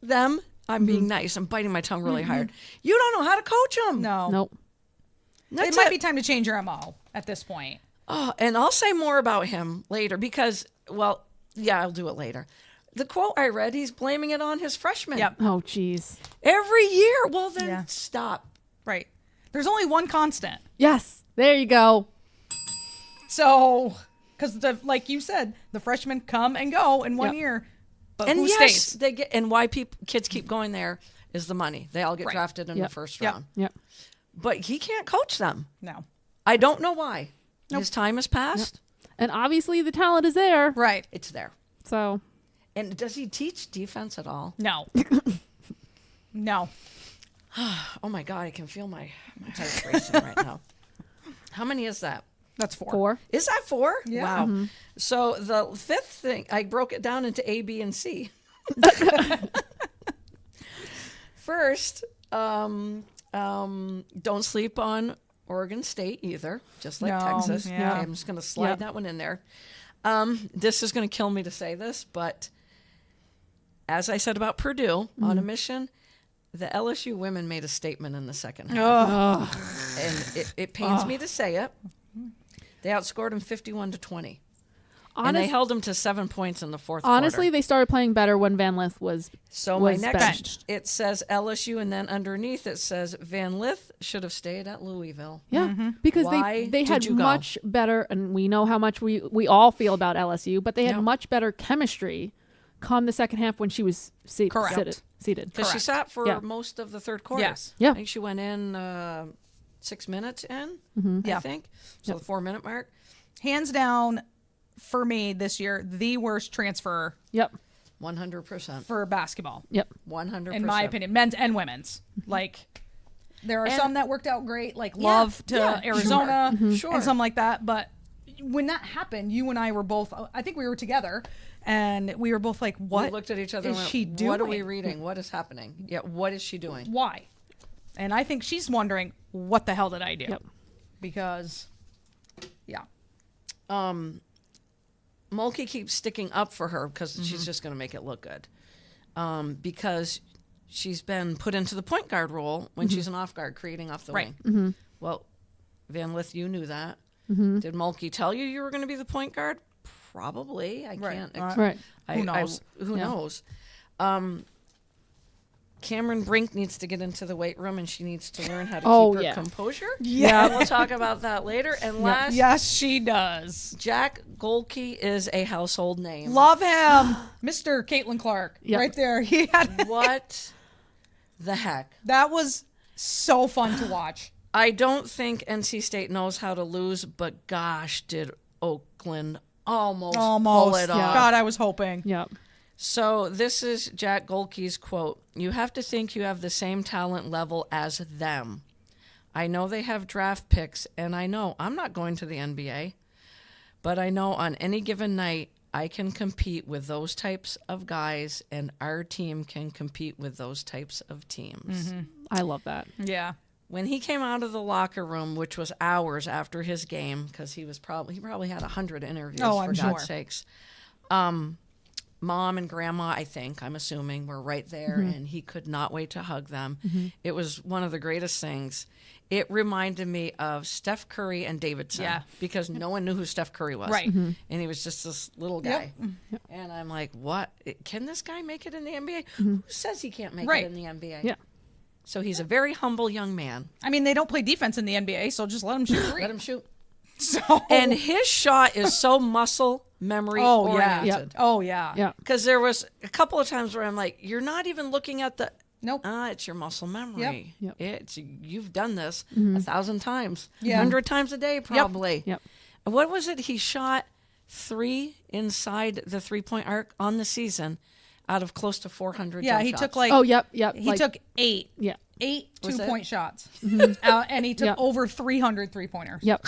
them. I'm being nice. I'm biting my tongue really hard. You don't know how to coach them. No. Nope. That's It might it. be time to change your MO at this point. Oh, and I'll say more about him later because, well, yeah, I'll do it later. The quote I read, he's blaming it on his freshmen. Yep. Oh, jeez. Every year. Well, then Yeah. stop. Right. There's only one constant. Yes. There you go. So, because like you said, the freshmen come and go in 1 Yep. year, but And who yes, stays? they get, and why kids keep going there is the money. They all get Right. drafted in Yep. the first Yep. round. Yep. But he can't coach them. No. I don't know why. His time has passed. And obviously the talent is there. Right. It's there. So And does he teach defense at all? No. No. Oh my God, I can feel my heart racing right now. How many is that? That's 4. 4. Is that 4? Yeah. Wow. So the fifth thing, I broke it down into A, B, and C. First, don't sleep on Oregon State either, just like No, Texas. yeah. Okay, I'm just going to slide Yep. that one in there. This is going to kill me to say this, but as I said about Purdue on a mission, the LSU women made a statement in the second half. And it pains me to say it. They outscored them 51-20. And they Honest, held them to 7 points in the fourth honestly, quarter. they started playing better when Van Lith was. So my was next, benched. it says LSU, and then underneath it says Van Lith should have stayed at Louisville. Yeah, because Why they did had you go? much better, and we know how much we all feel about LSU, but they had Yep. much better chemistry come the second half when she was Correct. seated. Because she Correct. sat for Yeah. most of the third quarter. Yes. Yeah. I think she went in 6 minutes in, Yeah. I think. So the 4 minute mark. Hands down, for me this year, the worst transfer Yep. 100%. for basketball, 100%. in my opinion, men's and women's. Like, there are And- some that worked out great, like Yeah, Love to yeah, Arizona Sure. and something like that. But when that happened, you and I were both, I think we were together, and we were both like, what We looked at each other is and went, she doing? what are we reading? What is happening? Yeah, what is she doing? Why? And I think she's wondering, what the hell did I do? Yep. Because, yeah. Mulkey keeps sticking up for her because she's just going to make it look good. Because she's been put into the point guard role when she's an off guard, creating off the Right. wing. Well, Van Lith, you knew that. Did Mulkey tell you were going to be the point guard? Probably. I Right. can't. Right. Who knows? Who Yeah. knows? Cameron Brink needs to get into the weight room, and she needs to learn how to Oh, keep her yeah. composure. Yeah. We'll talk about that later. And last, Yes, she does. Jack Golke is a household name. Love him. Mr. Caitlin Clark. Yep. Right there. He had What the heck? that was so fun to watch. I don't think NC State knows how to lose, but gosh, did Oakland almost pull it off. God, I was hoping. Yep. So this is Jack Golke's quote. You have to think you have the same talent level as them. I know they have draft picks, and I know I'm not going to the NBA, but I know on any given night I can compete with those types of guys, and our team can compete with those types of teams. I love that. Yeah. When he came out of the locker room, which was hours after his game, because he probably had 100 interviews, Oh, for I'm God's sure. sakes. Mom and grandma, I'm assuming, were right there, and he could not wait to hug them. It was one of the greatest things. It reminded me of Steph Curry and Davidson, Yeah. because no one knew who Steph Curry was. Right. And he was just this little guy. And I'm like, what? Can this guy make it in the NBA? Who says he can't make Right. it in the NBA? Yeah. So he's a very humble young man. I mean, they don't play defense in the NBA, so just let them shoot three. Let him shoot. So, And his shot is so muscle memory oh yeah, oriented. oh yeah, Yeah. Because there was a couple of times where I'm like, you're not even looking at the. Nope. It's your muscle memory. Yep. It's you've done this 1,000 times, Yeah. 100 times a day probably. Yep. What was it? He shot 3 inside the 3-point arc on the season, out of close to 400. yeah. jump He shots. took like Oh, yep. Yep. he took 8 Yeah. Was it? 2-point shots, and he took Yep. over 300 3-pointers. Yep.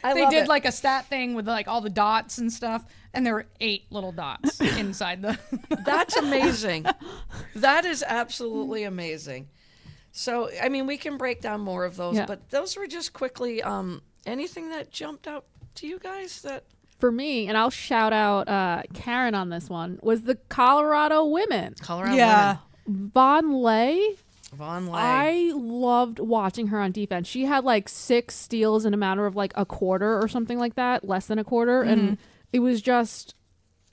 I They love did it. like a stat thing with like all the dots and stuff, and there were 8 little dots inside the. That's amazing. That is absolutely amazing. So, I mean, we can break down more of those, Yeah. but those were just quickly anything that jumped out to you guys that For me, and I'll shout out Karen on this one, was the Colorado women. Colorado Yeah. Von Lay. women. Von Lay. I loved watching her on defense. She had like 6 steals in a matter of like a quarter or something like that, less than a quarter, and it was just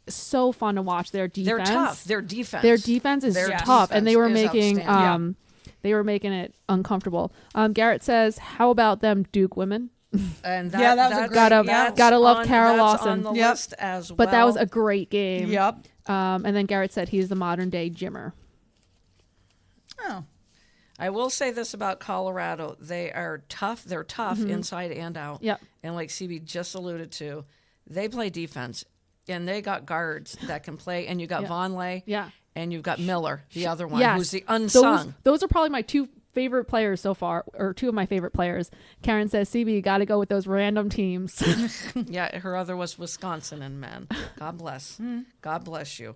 so fun to watch their defense. They're tough. Their defense. Their defense is Their tough, and they were defense is making outstanding. they were making it uncomfortable. Garrett says, "How about them Duke women?" And that, Yeah, that was a that's- great- Gotta- that's gotta love on- Kara that's Lawson. on the Yep. list as well. But that was a great game. Yep. And then Garrett said he's the modern day Jimmer. Oh. I will say this about Colorado. They are tough. They're tough inside and out. Yep. And like CB just alluded to, they play defense. And they got guards that can play. And you got Yeah. Von Lay. Yeah. And you've got Miller, the other one, Yes. who's the unsung. Those are probably my 2 favorite players so far, or 2 of my favorite players. Karen says, "CB, you got to go with those random teams." Yeah, her other was Wisconsin and men. God bless. God bless you.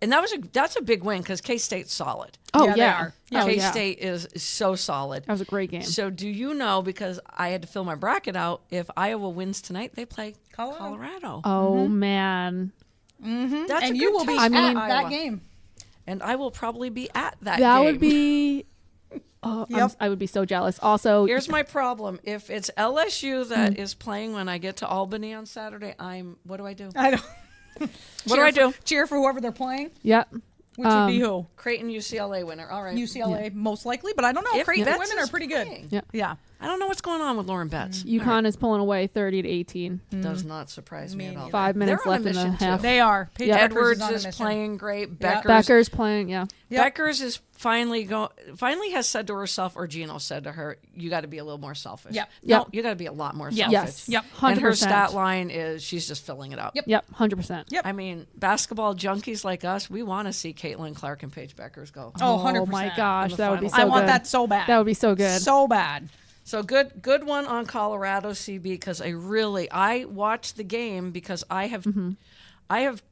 And that's a big win because K-State's solid. Oh Yeah, they yeah, are. Oh, yeah. K-State is so solid. That was a great game. So do you know, because I had to fill my bracket out, if Iowa wins tonight, they play Colorado. Colorado. Oh man, That's a And you good will be test at for that Iowa. game. And I will probably be at that that game. would be Oh, Yep. I would be so jealous. Also, Here's my problem. If it's LSU that is playing when I get to Albany on Saturday, what do I do? I don't. What do I do? Cheer for whoever they're playing, yeah. which would be who? Creighton UCLA winner. All right. UCLA, most likely, but I don't know. If Creighton Betts women is are pretty good. playing. Yeah. Yeah. I don't know what's going on with Lauren Betts. UConn is pulling away 30-18. Does not surprise me at all. 5 minutes They're on a left in the mission, too. half. They are. Paige Beckers Edwards on a is mission. playing great. Yep. Becker's playing, yeah. Yep. Beckers is finally has said to herself, or Gino said to her, you got to be a little more selfish. Yep. No, Yep. you got to be a lot more Yep. selfish. Yes. Yep. And her 100%. stat line is she's just filling it up. Yep. Yep, 100%. Yep. I mean, basketball junkies like us, we want to see Caitlin Clark and Paige Beckers go. Oh, 100%. Oh my gosh, In the that would be finals. so I want good. that so bad. That would be so good. So bad. So good one on Colorado CB because I watched the game because I have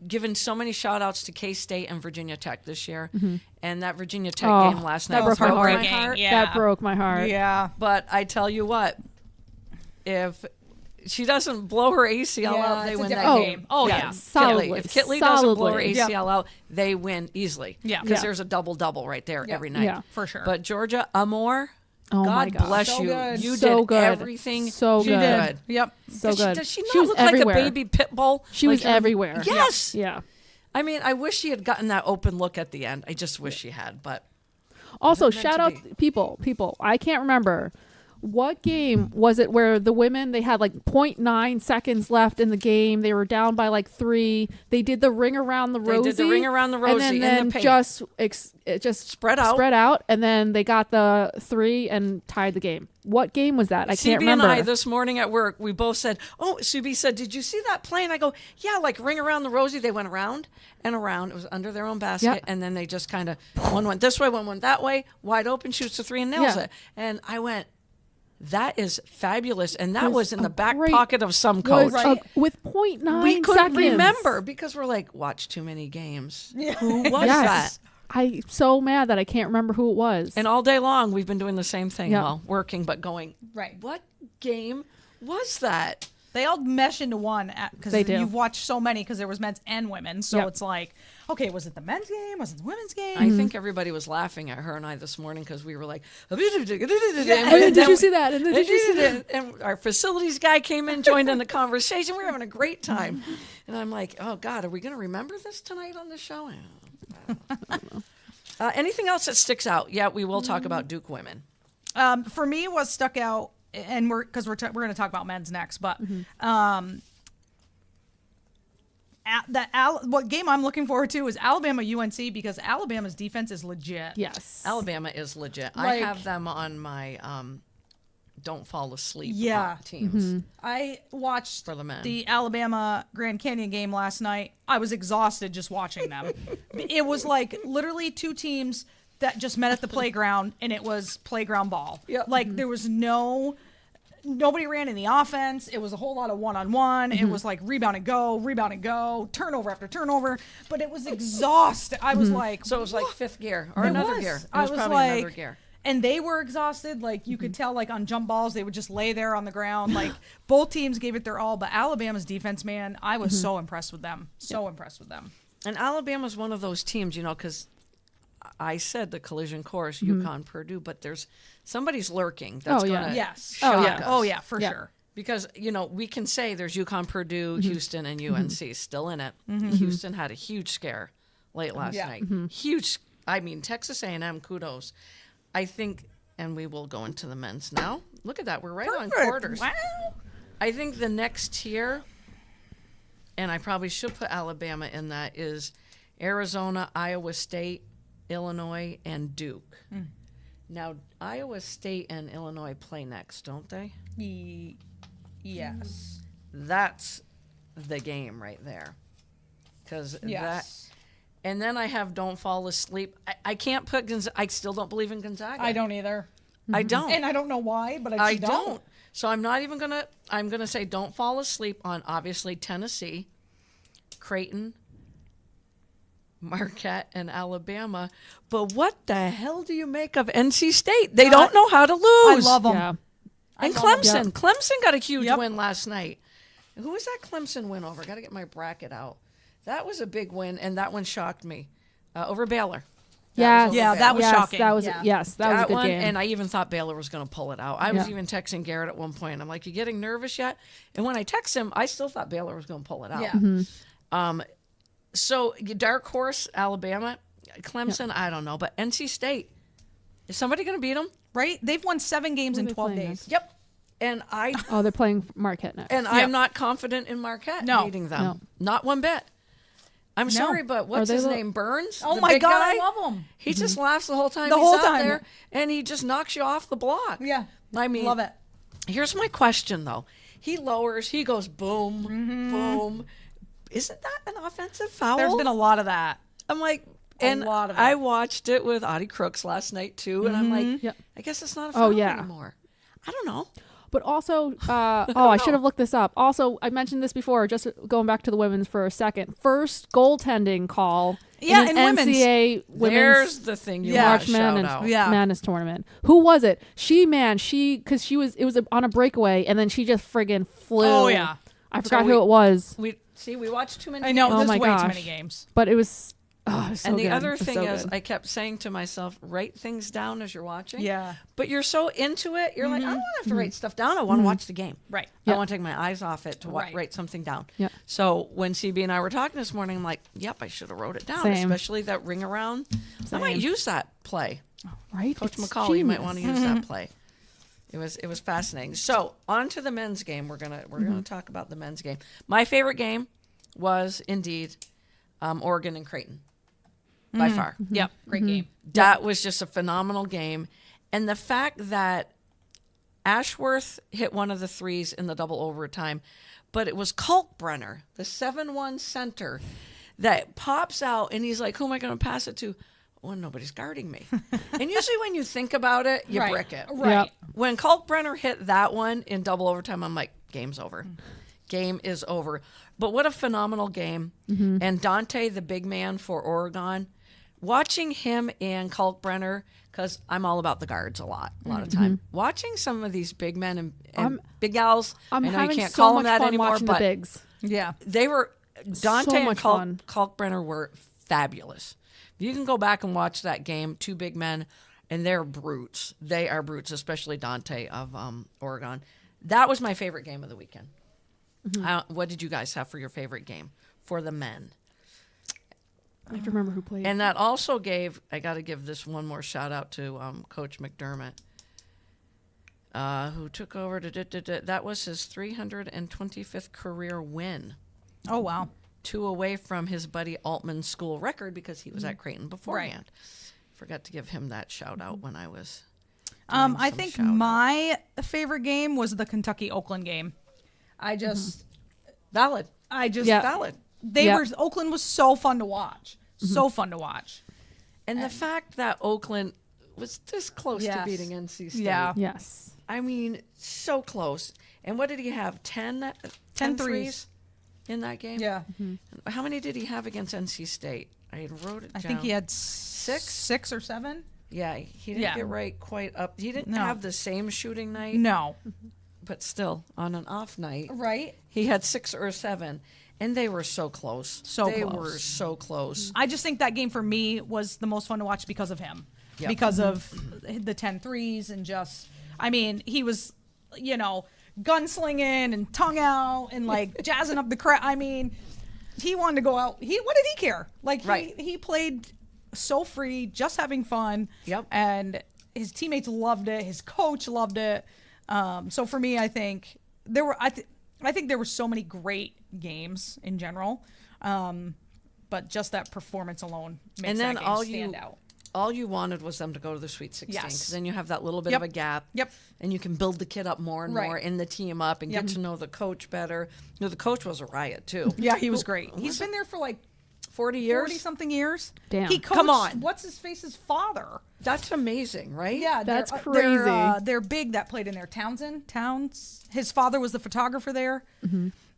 given so many shout outs to K-State and Virginia Tech this year. And that Virginia Tech Oh, game last that night broke my heart. heartbreaking. Yeah. That broke my heart. Yeah. But I tell you what, if she doesn't blow her ACL Yeah, out, they it's a win that different game. game. Oh, yeah. Solidly. If Kitley doesn't blow her Solidly. ACL out, they win easily. Yeah. Because Yeah. there's a double-double right there every night. Yeah. For sure. But Georgia Amore, Oh my God gosh. bless So you. good. You So did good. everything So you good. did. Yep. So Does good. Does she not She was look everywhere. like a baby pit bull? She was Like, everywhere. Yes. Yeah. I mean, I wish she had gotten that open look at the end. I just wish she had. But Also, Wasn't meant shout to out be. people. I can't remember. What game was it where the women, they had like 0.9 seconds left in the game. They were down by like 3. They did the ring around the They rosy. did the ring around the And rosy in the then paint. it just Spread out. Spread out. And then they got the 3 and tied the game. What game was that? I can't CB remember. and I this morning at work, we both said, "Oh," Subi said, "Did you see that play?" And I go, "Yeah, like ring around the rosy." They went around and around. It was under their own basket, Yep. and then they just kind of one went this way, one went that way, wide open, shoots the 3 and nails Yeah. it. And I went, "That is fabulous!" And that was in a the back great- pocket of some was coach. with 0.9 We couldn't seconds. remember because we're like, watch too many games. Who was Yes. that? I'm so mad that I can't remember who it was. And all day long, we've been doing the same thing. Yeah. Well, working, but going, Right. what game was that? They all mesh into one because They do. you've watched so many because there was men's and women. So Yep. it's like, okay, was it the men's game? Was it the women's game? I think everybody was laughing at her and I this morning because we were like, and and then did you see that? And then did you see that? And our facilities guy came in, joined in the conversation. We were having a great time. And I'm like, oh, God, are we going to remember this tonight on the show? I don't know. Anything else that sticks out? Yeah, we will talk about Duke women. For me, what stuck out, and we're going to talk about men's next, but what game I'm looking forward to is Alabama UNC because Alabama's defense is legit. Yes. Alabama is legit. I Like- have them on my don't fall asleep Yeah. teams. I watched For the men. the Alabama Grand Canyon game last night. I was exhausted just watching them. It was like literally two teams that just met at the playground, and it was playground ball. Yep. Like there was nobody ran in the offense. It was a whole lot of one-on-one. It was like rebound and go, turnover after turnover. But it was exhausting. I was like, So it was like "What?" fifth gear or It another was. gear. It I was was probably like, another gear. and they were exhausted. Like you could tell, like on jump balls, they would just lay there on the ground. Like both teams gave it their all. But Alabama's defense, man, I was so impressed with them. So impressed with them. And Alabama's one of those teams, because I said the collision course, UConn, Purdue, but there's somebody's lurking. That's Oh, yeah. gonna Yes. shock Oh, yeah. us. Oh yeah, for Yeah. sure. Because, we can say there's UConn, Purdue, Houston, and UNC still in it. Houston had a huge scare late last Yeah. night. Huge. I mean, Texas A&M, kudos. I think, and we will go into the men's now. Look at that. We're right on quarters. Wow. I think the next tier, and I probably should put Alabama in that, is Arizona, Iowa State, Illinois, and Duke. Now, Iowa State and Illinois play next, don't they? Yes. That's the game right there. Because that, Yes. and then I have don't fall asleep. I can't put I still don't believe in Gonzaga. I don't either. I don't. And I don't know why, but I I just don't. So I'm not even gonna. I'm gonna say don't fall asleep on obviously Tennessee, Creighton, Marquette, and Alabama. But what the hell do you make of NC State? They don't know how to lose. I love them. Yeah. And love 'em. Clemson. Clemson got a huge Yep. win last night. Who was that Clemson win over? Got to get my bracket out. That was a big win, and that one shocked me. Over Baylor. Yes. Yeah, that was yes, shocking. That was Yeah. yes, that was a good one, game. and I even thought Baylor was going to pull it out. I was Yeah. even texting Garrett at one point. I'm like, "You getting nervous yet?" And when I text him, I still thought Baylor was going to pull it out. Yeah. So dark horse, Alabama, Clemson, I don't know, but NC State, is somebody going to beat them? Right? They've won 7 games Who are in they 12 playing days. next? Yep. And They're playing Marquette next. I'm not confident in Marquette No. beating them. No. Not one bit. I'm sorry, but what's they his lo- name? Burns? Oh The my big God, guy? I love him. He just laughs the whole time The he's whole out time. there, and he just knocks you off the block. Yeah. I mean, Love it. Here's my question, though. He lowers, he goes boom, Mm-hmm. boom. Isn't that an offensive foul? There's been a lot of that. I'm like, and lot of it. I watched it with Audie Crooks last night, too, and I'm like, Yep. I guess it's not a Oh, foul yeah. anymore. I don't know. But also, I should have looked this up. Also, I mentioned this before, just going back to the women's for a second. First goaltending call Yeah, in in an women's. NCAA There's women's the thing you Yeah. want March to shout Madness, out. Yeah. Madness tournament. Who was it? Because it was on a breakaway, and then she just friggin' flew. Oh, yeah. I forgot who it was, We watched too many I know. games. Oh There's my way too gosh. many games. but it was. Oh, it was so And the good. other It was thing so is, good. I kept saying to myself, write things down as you're watching. Yeah. But you're so into it, you're like, I don't want to have to write stuff down. I want to watch the game. Right. I Yeah. want to take my eyes off it to Right. write something down. Yeah. So when CB and I were talking this morning, I'm like, yep, I should have wrote it down, Same. especially that ring around. I might use that play. right? Coach It's McCall, you might genius. want to use that play. It was fascinating. So on to the men's game. We're gonna talk about the men's game. My favorite game was indeed Oregon and Creighton by far. Yep. Great game. That was just a phenomenal game. And the fact that Ashworth hit one of the threes in the double overtime, but it was Kalkbrenner, the 7-1 center, that pops out and he's like, who am I going to pass it to? Well, nobody's guarding me. And usually when you think about it, you Right. brick it. Right. Yep. When Kalkbrenner hit that one in double overtime, I'm like, game's over. Game is over. But what a phenomenal game. And Dante, the big man for Oregon, watching him and Kalkbrenner, because I'm all about the guards a lot of time. Watching some of these big men and big gals, I'm I know having you can't so call much them that fun anymore, watching the but bigs. Yeah. they were, Dante and much fun. Kalkbrenner were fabulous. You can go back and watch that game, two big men, and they're brutes. They are brutes, especially Dante of Oregon. That was my favorite game of the weekend. What did you guys have for your favorite game for the men? I have to remember who played. And that also gave, I got to give this one more shout out to Coach McDermott, who took over. That was his 325th career win. Oh, wow. 2 away from his buddy Altman's school record because he was at Creighton beforehand. Forgot to give him that shout out when I was. doing I some think shout out. my favorite game was the Kentucky Oakland game. I just, Valid. Yeah. Valid. Oakland was so fun to watch. So fun to watch. And the fact that Oakland was this close to Yes. beating NC State. Yeah. Yes. I mean, so close. And what did he have? 10 10 threes in that game? Yeah. How many did he have against NC State? I had wrote it I down. think he had 6 or 7. Yeah, he didn't Yeah. get right quite up. He didn't No. have the same shooting night, No. but still, on an off night, Right? he had 6 or 7. And they were so close. They close. were so close. I just think that game for me was the most fun to watch because of him. Yep. Because of the 10 threes and just, I mean, he was, gunslinging and tongue out and like jazzing up the crowd. I mean, he wanted to go out. What did he care? Like, Right. he played so free, just having fun. Yep. And his teammates loved it. His coach loved it. So for me, I think there were, I think there were so many great games in general. But just that performance alone makes And then that game stand out. all you wanted was them to go to the Sweet 16. Yes. Because then you have that little bit Yep. of a gap. Yep. And you can build the kid up more and Right. more, and the team up, and Yep. get to know the coach better. The coach was a riot, too. Yeah, he was great. He's been there for like 40 years? 40 something years. Damn. He coached, Come on. what's his face's father? That's amazing, right? Yeah, That's they're, crazy. They're big that played in there. Towns. His father was the photographer there,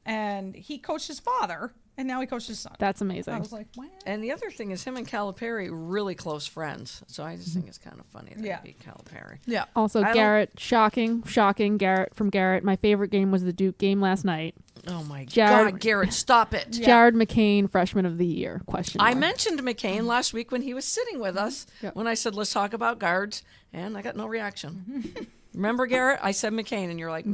and he coached his father, and now he coached his son. That's I amazing. was like, wow. And the other thing is him and Calipari really close friends. So I just think it's kind of funny that Yeah. he beat Calipari. Yeah. Also, I don't- Garrett, shocking, Garrett from Garrett. My favorite game was the Duke game last night. Oh my Jared- God, Garrett, stop it. Jared McCain, freshman of the year? Question I mark. mentioned McCain last week when he was sitting with us Yep. when I said, let's talk about guards, and I got no reaction. Remember, Garrett? I said McCain, and you're like,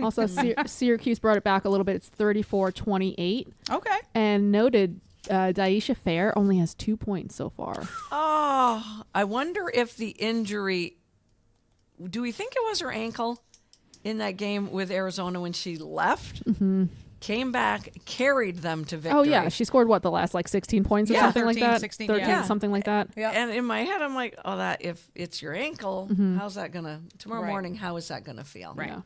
Also, Syracuse brought it back a little bit. It's 34-28, Okay. and noted Daisha Fair only has 2 points so far. Oh, I wonder if the injury, do we think it was her ankle in that game with Arizona when she left? Came back, carried them to victory. Oh yeah, she scored what, the last like 16 points or Yeah, something like 13, that. 16, 13, yeah. something like that. Yeah. And in my head, I'm like, oh, that if it's your ankle, how's that gonna tomorrow Right. morning? How is that gonna feel? Right. Yeah.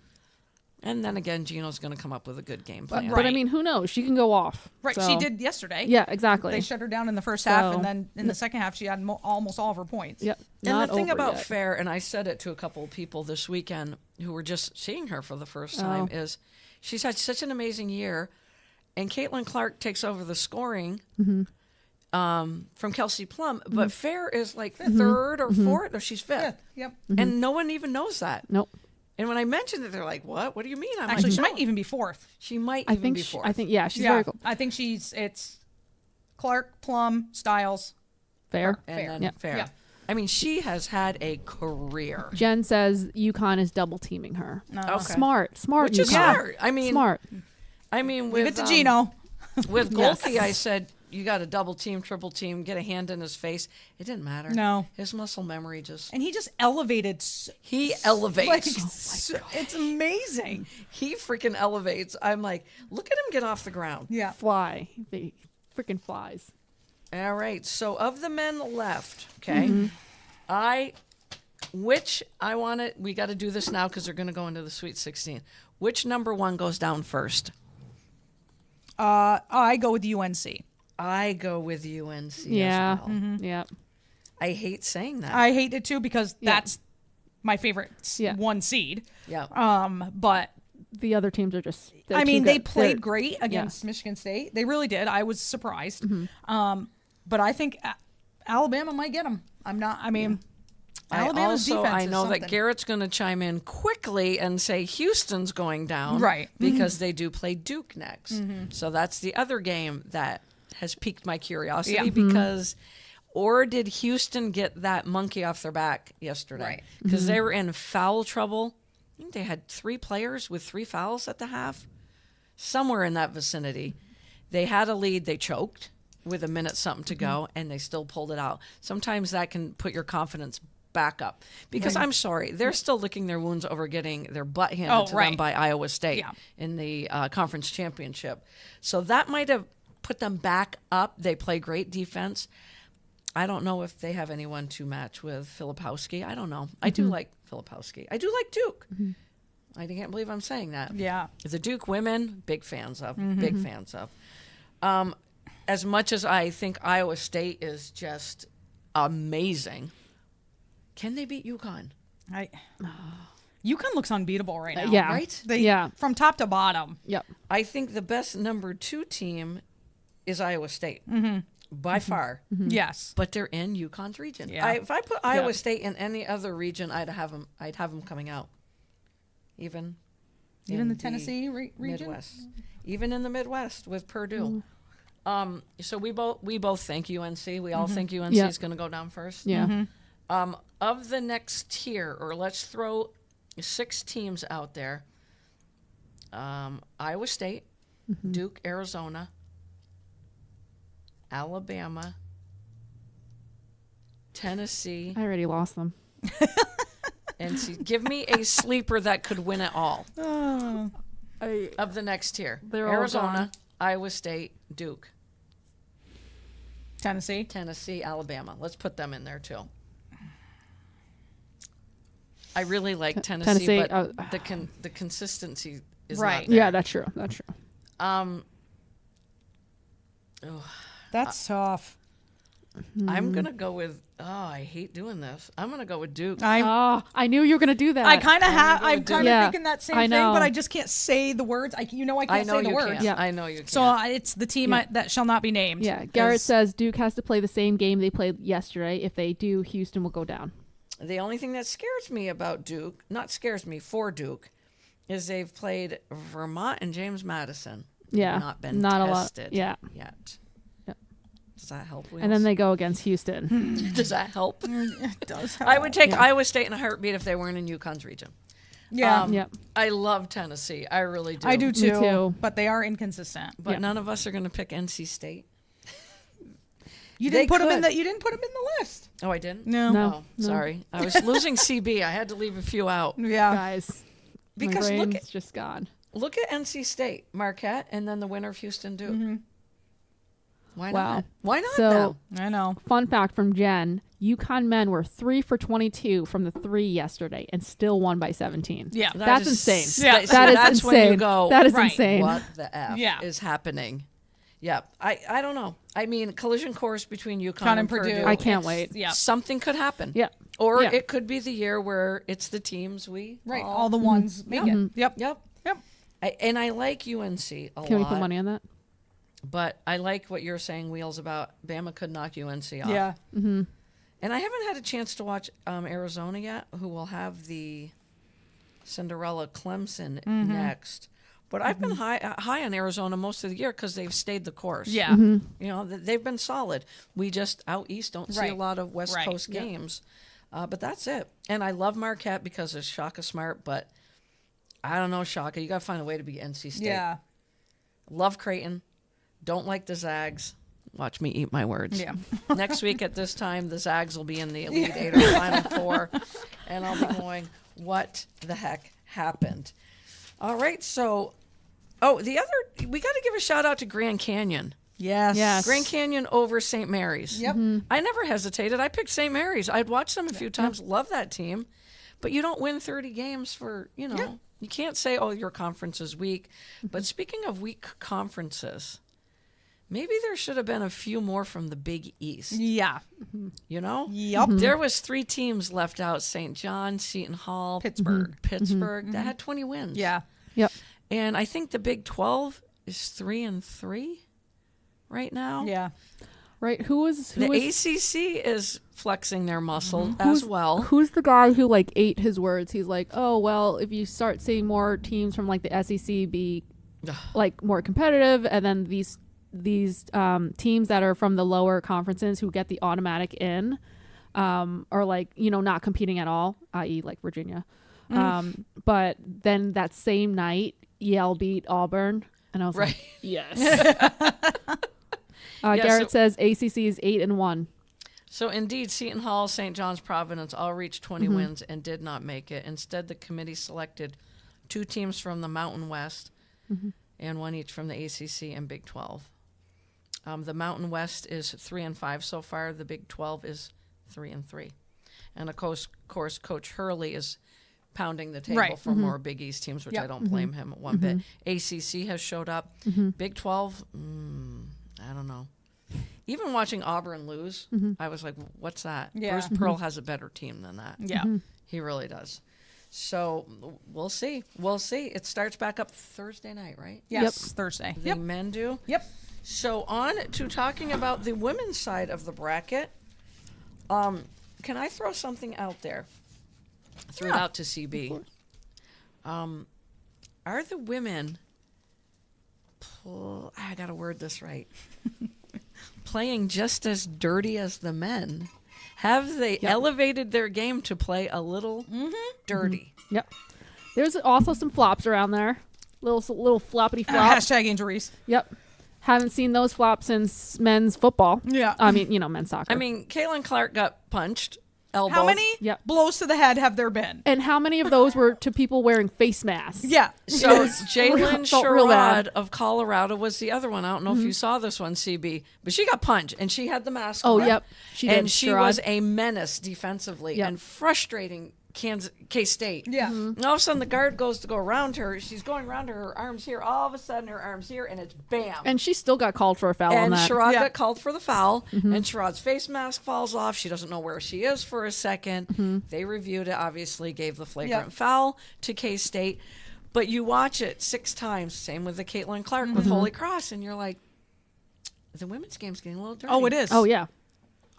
And then again, Gino's gonna come up with a good game plan. But I mean, who knows? She can go off. Right. So- She did yesterday. Yeah, exactly. They shut her down in the first half, So- and then in the second half, she had almost all of her points. Yep. And Not the thing over about yet. Fair, and I said it to a couple of people this weekend who were just seeing her for the first time, is she's had such an amazing year. And Caitlin Clark takes over the scoring from Kelsey Plum, but Fair is like third or fourth, or she's fifth. Yep. And no one even knows that. Nope. And when I mentioned it, they're like, "What? What do you mean?" I'm Actually, like, she "No." might even be fourth. She might I even think be fourth. I think yeah, she's Yeah. very cool. I think it's Clark, Plum, Styles. Fair. and Fair. then Yeah. Fair. Yeah. I mean, she has had a career. Jen says UConn is double teaming her. Okay. Smart, Which is UConn. smart. I mean, Smart. with Leave it to Gino. With Yes. Golke, I said, you got a double team, triple team, get a hand in his face. It didn't matter. No. His muscle memory just, And he just elevated. he elevates. Like, it's amazing. He freaking elevates. I'm like, look at him get off the ground. Yeah. Fly. They freaking flies. All right. So of the men left, okay, we got to do this now because they're going to go into the Sweet 16. Which number one goes down first? I go with UNC. I go with UNC Yeah. as well. Yeah. I hate saying that. I hate it too because that's my favorite Yeah. one seed. yeah. But The other teams are just. they're I too mean, they good. played They're- great against Michigan State. They really did. I was surprised. Mm-hmm. But I think Alabama might get them. I'm not. I mean, Alabama's defense. I is know that something. Garrett's going to chime in quickly and say Houston's going down, Right. Because they do play Duke next. So that's the other game that has piqued my curiosity Yeah. because, or did Houston get that monkey off their back yesterday? Right. Because they were in foul trouble. I think they had 3 players with 3 fouls at the half, somewhere in that vicinity. They had a lead, they choked with a minute something to go, and they still pulled it out. Sometimes that can put your confidence back up because I'm sorry, they're still licking their wounds over getting their butt handed to them right. by Iowa State Yeah. in the conference championship. So that might have put them back up. They play great defense. I don't know if they have anyone to match with Filipowski. I don't know. I do like Filipowski. I do like Duke. I can't believe I'm saying that. Yeah. The Duke women, big fans of. Big fans of. As much as I think Iowa State is just amazing, can they beat UConn? UConn looks unbeatable right now. Yeah. Right? Yeah. From top to bottom. Yep. I think the best number 2 team is Iowa State by far. Yes. But they're in UConn's region. Yeah. If I put Iowa State in any other region, I'd have them coming out. Even Even in the Tennessee region. Midwest, even in the Midwest with Purdue. So we both think UNC. We all think UNC Yeah. is going to go down first. Yeah. Of the next tier, or let's throw 6 teams out there. Iowa State, Duke, Arizona, Alabama, Tennessee, I already lost them. and give me a sleeper that could win it all of the next tier. They're all Arizona, gone. Iowa State, Duke, Tennessee. Tennessee, Alabama. Let's put them in there too. I really like Tennessee, Tennessee, but the consistency is Right. not there. Yeah, that's true. That's true. That's tough. I'm gonna go with. Oh, I hate doing this. I'm gonna go with Duke. Oh, I knew you were gonna do that. I kind of have. go with I'm kind of Yeah, thinking that same I thing, know. but I just can't say the words. I can't I know say the you words. can't. Yeah. I know you can't. So it's the team that shall not be named. Yeah, Garrett 'Cause- says Duke has to play the same game they played yesterday. If they do, Houston will go down. the only thing that scares me about Duke, not scares me for Duke, is they've played Vermont and James Madison. Yeah, Not been not a lot. tested Yeah. yet. Yep. Does that help? Wheels? And then they go against Houston. Does that help? It does. I would take Iowa State in a heartbeat if they weren't in UConn's region. Yeah. Yep. I love Tennessee. I really do. I do too, too. but they are inconsistent. But Yeah. none of us are going to pick NC State. You They didn't put them in could. the. You didn't put them in the list. Oh, I didn't? No. No. Oh, sorry. I was losing CB. I had to leave a few out. Yeah. Guys, Because my look brain's at just gone. look at NC State, Marquette, and then the winner of Houston Duke. Why Wow. not? Why not So- them? I know. Fun fact from Jen: UConn men were 3 for 22 from the 3 yesterday, and still won by 17. Yeah. That That's is- insane. Yeah. That is that's insane. when you go, that is Right. insane. what the F Yeah. is happening? Yep. I don't know. I mean, collision course between UConn Con and and Purdue. Purdue. I can't wait. Yeah. Something could happen. Yeah. Or Yeah. it could be the year where it's the teams we Right. all All the ones make it. Yep. Yep. Yep. And I like UNC a Can we lot. put money on that? But I like what you're saying, Wheels, about Bama could knock UNC off. Yeah. And I haven't had a chance to watch Arizona yet, who will have the Cinderella Clemson next. But I've been high on Arizona most of the year because they've stayed the course. Yeah. You know, they've been solid. We just out east don't see a Right. lot of West Right. Coast Yeah. games. But that's it. And I love Marquette because it's Shaka Smart, but I don't know, Shaka. You got to find a way to be NC State. Yeah. Love Creighton. Don't like the Zags. Watch me eat my words. Yeah. Next week at this time, the Zags will be in the Elite Eight or Final Four. And I'll be going, what the heck happened? All right. So, we got to give a shout out to Grand Canyon. Yes. Yes. Grand Canyon over St. Mary's. Yep. I never hesitated. I picked St. Mary's. I'd watched them a few times. Love that team. But you don't win 30 games for, you can't say, oh, your conference is weak. But speaking of weak conferences, maybe there should have been a few more from the Big East. Yeah. You know? Yep. There was 3 teams left out: St. John, Seton Hall, Pittsburgh. Pittsburgh, that had 20 wins. Yeah. Yep. And I think the Big 12 is 3-3 right now. Yeah. Right. Who was The ACC is flexing their muscle as who's- well. Who's the guy who like ate his words? He's like, oh well, if you start seeing more teams from like the SEC be like more competitive, and then these teams that are from the lower conferences who get the automatic in, or like not competing at all, i.e. like Virginia, but then that same night Yale beat Auburn, and I was Right. like, yes. Yeah, Garrett so- says ACC is 8-1. So indeed, Seton Hall, St. John's, Providence all reached 20 wins and did not make it. Instead, the committee selected 2 teams from the Mountain West and 1 each from the ACC and Big 12. The Mountain West is 3-5 so far. The Big 12 is 3-3. And of course, Coach Hurley is pounding the table Right. for more Big East teams, which I Yep. don't blame him one bit. ACC has showed up. Big 12, I don't know. Even watching Auburn lose, I was like, what's that? Yeah. Bruce Pearl has a better team than that. Yeah. He really does. So we'll see. We'll see. It starts back up Thursday night, right? Yes. Thursday. The Yep. men do. Yep. So on to talking about the women's side of the bracket. Can I throw something out there? Throw it out to CB. Are the women? I gotta word this right. Playing just as dirty as the men. Have they elevated their game to play a little dirty? Yep. There's also some flops around there. Little floppity flop. Hashtag injuries. Yep. Haven't seen those flops since men's football. Yeah. I mean, men's soccer. I mean, Caitlin Clark got punched, elbow. How many Yep. blows to the head have there been? and how many of those were to people wearing face masks? Yeah. So Jalen felt real bad. Sherrod of Colorado was the other one. I don't know if you saw this one, CB, but she got punched and she had the mask Oh, on. yep. She did, and she Sherrod. was a menace defensively Yep. and frustrating K-State. Yeah. And all of a sudden the guard goes to go around her. She's going around her arms here. All of a sudden her arms here, and it's bam. And she still got called for a foul on And that. Sherrod Yeah. got called for the foul, and Sherrod's face mask falls off. She doesn't know where she is for a second. They reviewed it, obviously gave the flagrant foul to K-State. But you watch it 6 times, same with the Caitlin Clark with Holy Cross, and you're like, the women's game's getting a little dirty. Oh, it is. Oh yeah.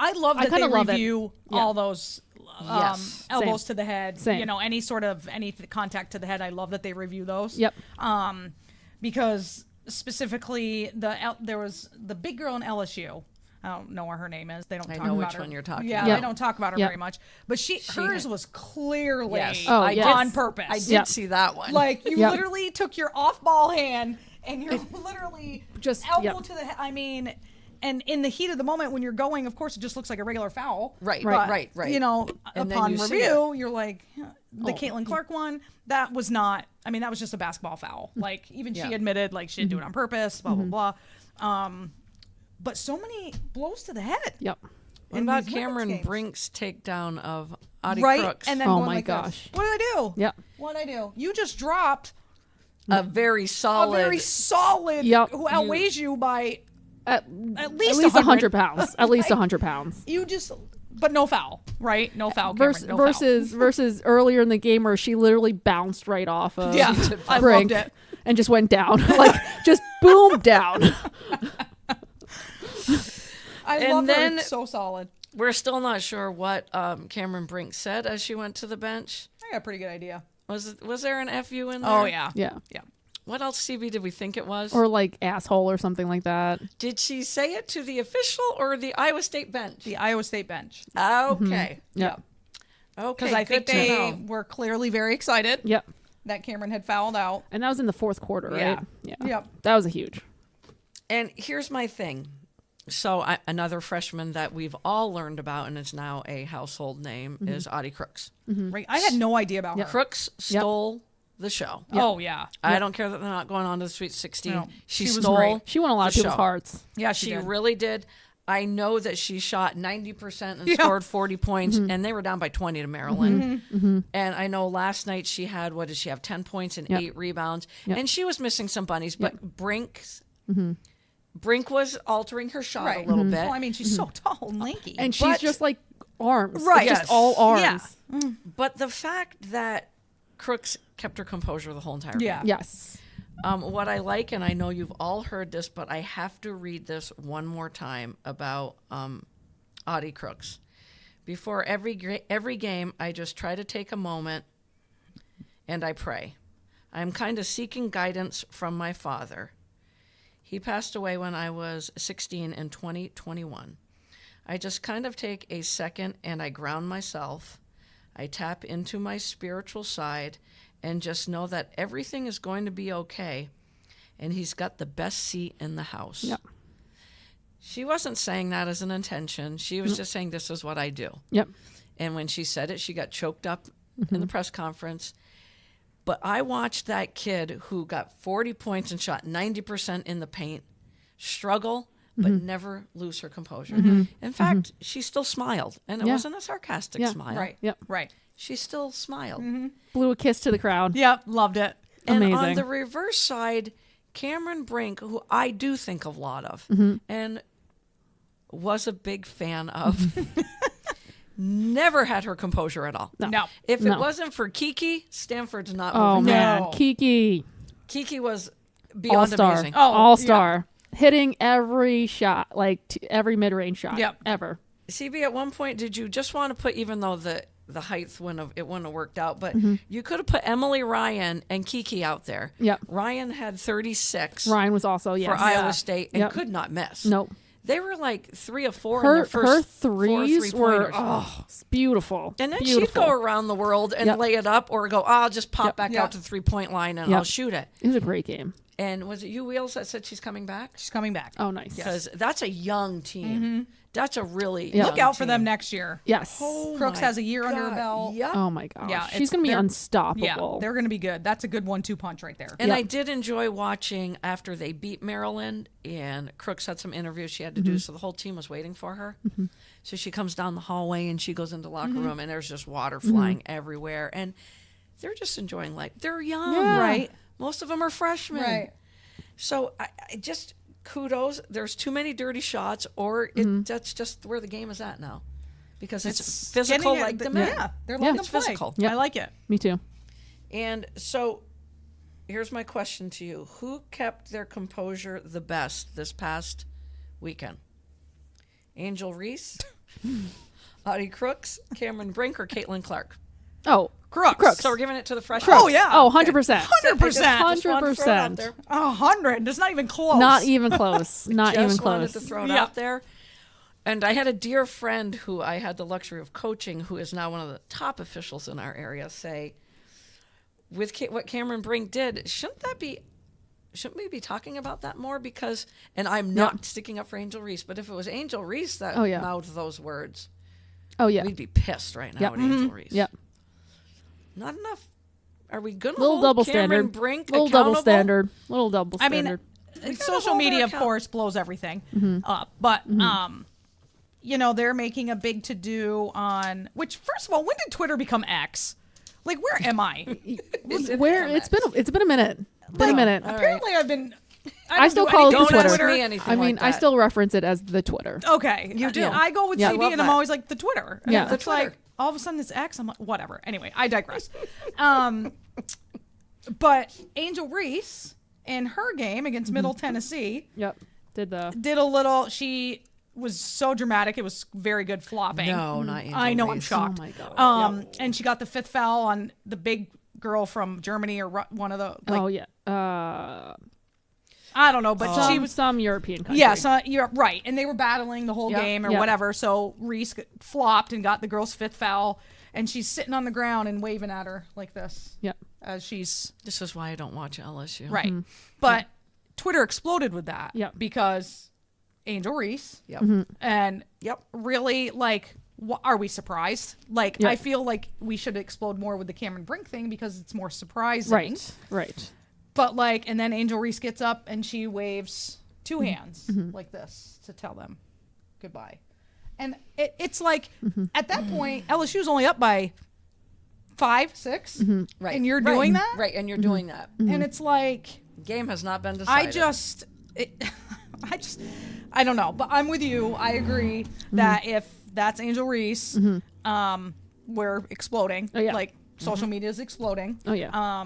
I love that they kinda love it. review all those Yes. elbows Same. to the head. Same. You know, any sort of contact to the head. I love that they review those. Yep. Because specifically there was the big girl in LSU. I don't know what her name is. They don't I talk know about which her. one you're talking Yeah, about. they don't talk about her Yep. very much. But hers was clearly Yes. Oh, I yes. did- on purpose. I did Yep. see that one. Like you Yep. literally took your off-ball hand and you're literally Just- elbow yep. to the head. I mean, and in the heat of the moment when you're going, of course, it just looks like a regular foul. Right, But, right. You know, And then upon you see review, you're like, the Oh. Caitlin Clark one, that was not. I mean, that was just a basketball foul. Like even she Yeah. admitted, like she didn't do it on purpose. Blah blah blah. But so many blows to the head. Yep. What in about these women's Cameron games. Brink's takedown of Audie Right, Crooks? and then Oh going my like this. gosh. What did I do? Yep. What did I do? You just dropped a very solid. a very solid Yep. who outweighs you by At least least 100 100 pounds. At least 100 pounds. you just but no foul, right? No foul. Cameron, no foul. Versus earlier in the game where she literally bounced right off of Yeah, I Brink loved it. and just went down, like just boom down. I And love then- her. It's so solid. We're still not sure what Cameron Brink said as she went to the bench. I got a pretty good idea. Was there an FU in there? Oh yeah, Yeah, yeah. What else, CB, did we think it was? or like asshole or something like that. Did she say it to the official or the Iowa State bench? The Iowa State bench. Okay. Yeah. Okay. Because I think good to they know. were clearly very excited Yep. that Cameron had fouled out. And that was in the fourth quarter, right? Yeah. Yeah. Yep. That was a huge. And here's my thing. So another freshman that we've all learned about and is now a household name is Audie Crooks. Right. I had no idea about her. Crooks stole the show. Oh yeah. I don't care that they're not going on to the Sweet 16. No, She she was stole. great. She won a lot of the people's show. hearts. Yeah, she She did. really did. I know that she shot 90% and Yeah. scored 40 points, and they were down by 20 to Maryland. And I know last night she had, what did she have, 10 points and Yep. 8 rebounds. Yep. And she was missing some bunnies, but Brink was altering her shot Right. a little bit. Well, I mean, she's so tall and lanky. And she's But- just like arms. Right. It's just Yes. all arms. Yeah. But the fact that Crooks kept her composure the whole entire game. Yeah. Yes. What I like, and I know you've all heard this, but I have to read this one more time about Audie Crooks. Before every game, I just try to take a moment and I pray. I'm kind of seeking guidance from my father. He passed away when I was 16 in 2021. I just kind of take a second and I ground myself. I tap into my spiritual side and just know that everything is going to be okay. And he's got the best seat in the house. Yep. She wasn't saying that as an intention. She was just saying, this is what I do. Yep. And when she said it, she got choked up in the press conference. But I watched that kid who got 40 points and shot 90% in the paint struggle, but never lose her composure. In fact, she still smiled. And it Yeah. wasn't a sarcastic Yeah. smile. Right. Yep. Right. She still smiled. Blew a kiss to the crowd. Yep. Loved it. And on Amazing. the reverse side, Cameron Brink, who I do think a lot of and was a big fan of, never had her composure at all. No. If No. it wasn't for Kiki, Stanford's not Oh moving. man, No. Kiki, Kiki was all beyond star, amazing. Oh, all star, hitting every shot, like every mid range shot, Yep. ever. CB, at one point, did you just want to put, even though the height wouldn't have worked out, but you could have put Emily Ryan and Kiki out there. Yep. Ryan had 36 Ryan was also for yes. Iowa State and Yep. could not miss. Nope. They were like 3 or 4 in Her their first her 4 threes were three-pointers. it's beautiful. And then beautiful. she'd go around the world and Yep. lay it up or go, I'll just pop Yep. back Yep. out to the 3-point line and Yep. I'll shoot it. It was a great game. And was it you, Wheels, that said she's coming back? She's coming back. Oh, nice. Because that's a young team. That's a really Yeah. Look young out for them team. next year. Yes. Oh Crooks my has a year under her God. belt. Yep. Oh my gosh. Yeah, She's gonna be they're- unstoppable. Yeah, they're going to be good. That's a good 1-2 punch right there. And Yep. I did enjoy watching after they beat Maryland, and Crooks had some interviews she had to do, so the whole team was waiting for her. So she comes down the hallway and she goes into the locker room, and there's just water flying everywhere, and they're just enjoying life. They're young, Yeah. Right. Most of them are freshmen, Right. So I just kudos. There's too many dirty shots, or that's just where the game is at now, because it's physical getting like it- the men. Yeah, they're Yeah. letting It's them play. physical. Yep. I like it. Me too. And so here's my question to you. Who kept their composure the best this past weekend? Angel Reese? Audie Crooks, Cameron Brink, or Caitlin Clark? Oh, Crooks. So we're giving it to the freshman. Oh, yeah. Oh, 100%. 100%. 100%. 100. That's not even close. Not even close. Not even Just wanted close. to throw it Yeah. out there. And I had a dear friend who I had the luxury of coaching, who is now one of the top officials in our area, say, with what Cameron Brink did, shouldn't we be talking about that more? Because, and I'm not sticking up for Angel Reese, but if it was Angel Reese that Oh, yeah. mouthed those words, Oh, yeah. we'd be pissed right now Yep. at Angel Reese. Yep. Not enough. Are we going to Little hold double Cameron standard. Brink Little accountable? double standard. Little double I mean, standard. social hold media, her of account- course, blows everything up. But, you know, they're making a big to-do on, which, first of all, when did Twitter become X? Like, where am I? Where it's been a minute. Been a minute. Apparently, I've been... I still do call it the anything on Twitter. Ask me anything I mean, like I that. still reference it as the Twitter. Okay. You do. I go with Yeah. CB Love and I'm that. always like, the Twitter. And Yeah. it's The like, Twitter. all of a sudden it's X. I'm like, whatever. Anyway, I digress. But Angel Reese, in her game against Middle Tennessee, Yep. Did a little. She was so dramatic. It was very good flopping. No, not Angel I know, I'm Reese. shocked. Oh, my God. And she got the 5th foul on the big girl from Germany or one of the, like, oh, yeah. I don't know, but she was some European country. yeah, so you're right. And they were battling the whole Yep. game or Yep. whatever. So Reese flopped and got the girl's 5th foul. And she's sitting on the ground and waving at her like this Yep. as she's This is why I don't watch LSU. right. But Twitter exploded with that Yep. because Angel Reese Yep. and Yep. really, like, are we surprised? Like, Yep. I feel like we should explode more with the Cameron Brink thing because it's more surprising. Right. Right. But, like, and then Angel Reese gets up and she waves 2 hands like this to tell them goodbye. And it's like, at that point, LSU's only up by 5, 6. Right. And you're Right. doing that? Right. And you're doing that. And it's like, Game has not been decided. I don't know. But I'm with you. I agree that if that's Angel Reese, we're exploding. Oh, yeah. Like, social media is exploding. Oh, yeah.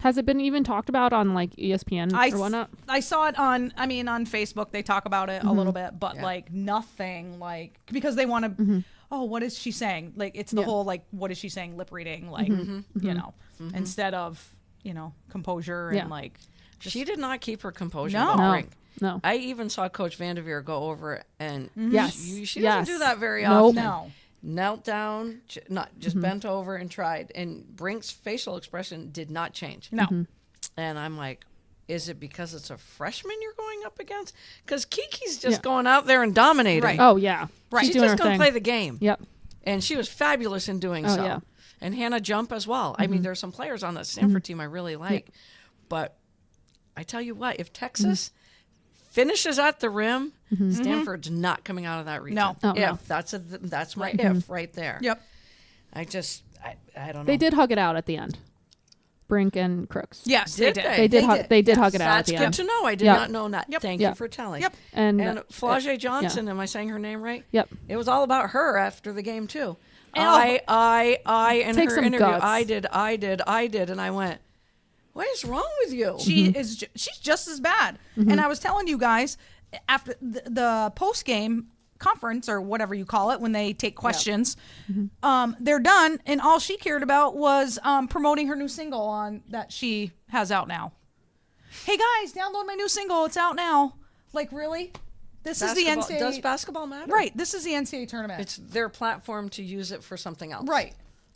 Has it been even talked about on like ESPN or whatnot? I saw it on Facebook. They talk about it a little bit, but Yeah. like nothing, like, because they want to, oh, what is she saying? Like, it's the Yeah. whole, like, what is she saying? Lip reading, like, you know, instead of, you know, composure Yeah. and like, She did not keep her composure. No. about No. Brink. No. I even saw Coach Vanderveer go over it, and Yes. she Yes. doesn't do that very Nope. often. no. Knelt down, not just bent over and tried. And Brink's facial expression did not change. No. And I'm like, is it because it's a freshman you're going up against? Because Kiki's just going out there and dominating. Right. Oh, yeah. Right. She's She's doing just her going thing. to play the game. Yep. And she was fabulous in doing Oh, so. yeah. And Hannah Jump as well. I mean, there's some players on that Stanford team I really like. But I tell you what, if Texas finishes at the rim, Stanford's not coming out of that region. No. Oh, if no. that's my if right there. Yep. I don't know. They did hug it out at the end. Brink and Crooks. Yes, Did they they? did. They did hug. They did hug it out That's at the good end. to know. I did Yep. not know that. Yep. Thank Yep. you for telling. Yep. And Flau'jae Johnson, am I saying her name right? Yep. It was all about her after the game too. And I in Take her some interview, guts. I did, and I went, what is wrong with you? She is. She's just as bad. And I was telling you guys after the post game conference or whatever you call it when they take questions, they're done, and all she cared about was promoting her new single on that she has out now. Hey guys, download my new single. It's out now. Like, really? This is the NCAA. Does basketball matter? Right. This is the NCAA tournament. It's their platform to use it for something else. right.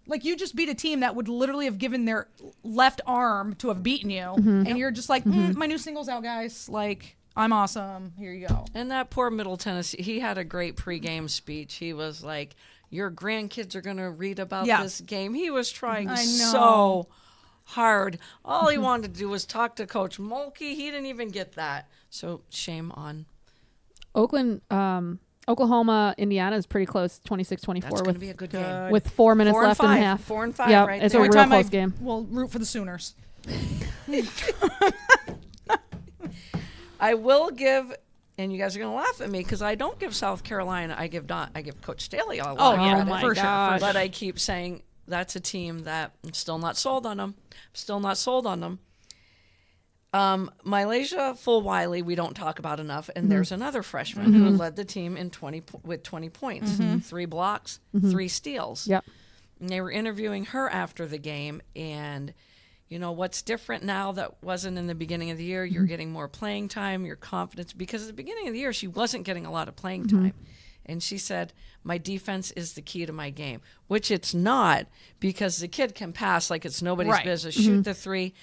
Like, you just beat a team that would literally have given their left arm to have beaten you, and you're just like, my new single's out, guys. Like, I'm awesome. Here you go. And that poor Middle Tennessee, he had a great pregame speech. He was like, your grandkids are going to read about Yeah. this game. He was trying I know. so hard. All he wanted to do was talk to Coach Mulkey. He didn't even get that. So shame on. Oklahoma, Indiana is pretty close, 26-24 That's going to be a good game. with 4 minutes 4 and left in 5. half. 4 and 5 Yep, right it's there. a real close game. We'll root for the Sooners. I will give, and you guys are going to laugh at me because I don't give South Carolina. I give Coach Staley a lot Oh, of yeah, credit. my for sure. gosh. But I keep saying that's a team that I'm still not sold on them. Still not sold on them. Malaysia Fulwiley, we don't talk about enough, and there's another freshman who led the team in 20 points, 3 blocks, 3 steals. Yep. And they were interviewing her after the game, and you know what's different now that wasn't in the beginning of the year. You're getting more playing time, your confidence, because at the beginning of the year she wasn't getting a lot of playing time. And she said, my defense is the key to my game, which it's not, because the kid can pass like it's nobody's Right. business, shoot the 3.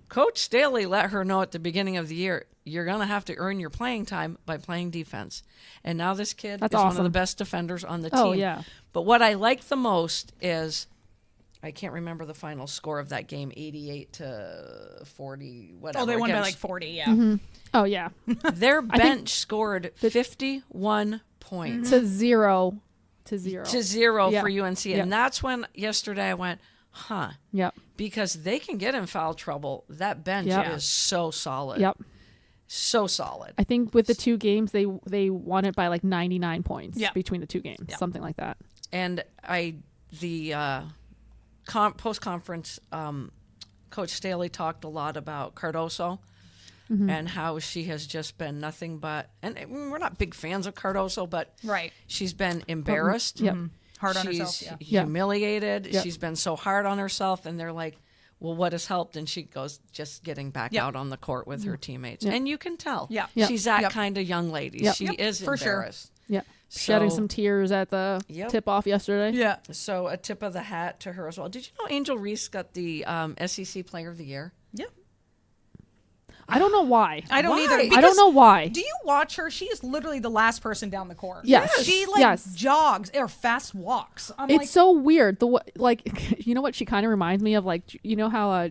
Coach Staley let her know at the beginning of the year, you're going to have to earn your playing time by playing defense. And now this kid That's is one of awesome. the best defenders on the team. Oh, yeah. But what I like the most is, I can't remember the final score of that game, 88 to 40, whatever. Oh, they won by against- like 40. Yeah. Oh yeah. Their bench scored 51 points to 0. To 0. to 0 Yeah. for UNC. Yeah. And that's when yesterday I went, huh, Yep. because they can get in foul trouble. That bench Yep. is so solid. Yep. So solid. I think with the 2 games they won it by like 99 points Yeah. between the 2 games, something like that. And the post-conference, Coach Staley talked a lot about Cardoso and how she has just been nothing but, and we're not big fans of Cardoso, but Right. she's been embarrassed. Yep. Hard on She's herself. Yeah. humiliated. Yep. She's been so hard on herself, and they're like, well, what has helped? And she goes, just getting back Yep. out on the court with her teammates. Yep. And you can tell. Yeah. Yep. She's that Yep. kind of young lady. Yep. She Yep, is for sure. embarrassed. Yeah. Shedding So- some tears at the Yep. tip off yesterday. Yeah. So a tip of the hat to her as well. Did you know Angel Reese got the SEC Player of the Year? Yep. I don't know why. I don't Why? either. I I don't because know why. Do you watch her? She is literally the last person down the court. Yes. She like Yes. jogs or fast walks. I'm It's like, so weird. Like you know what she kind of reminds me of, like, you know how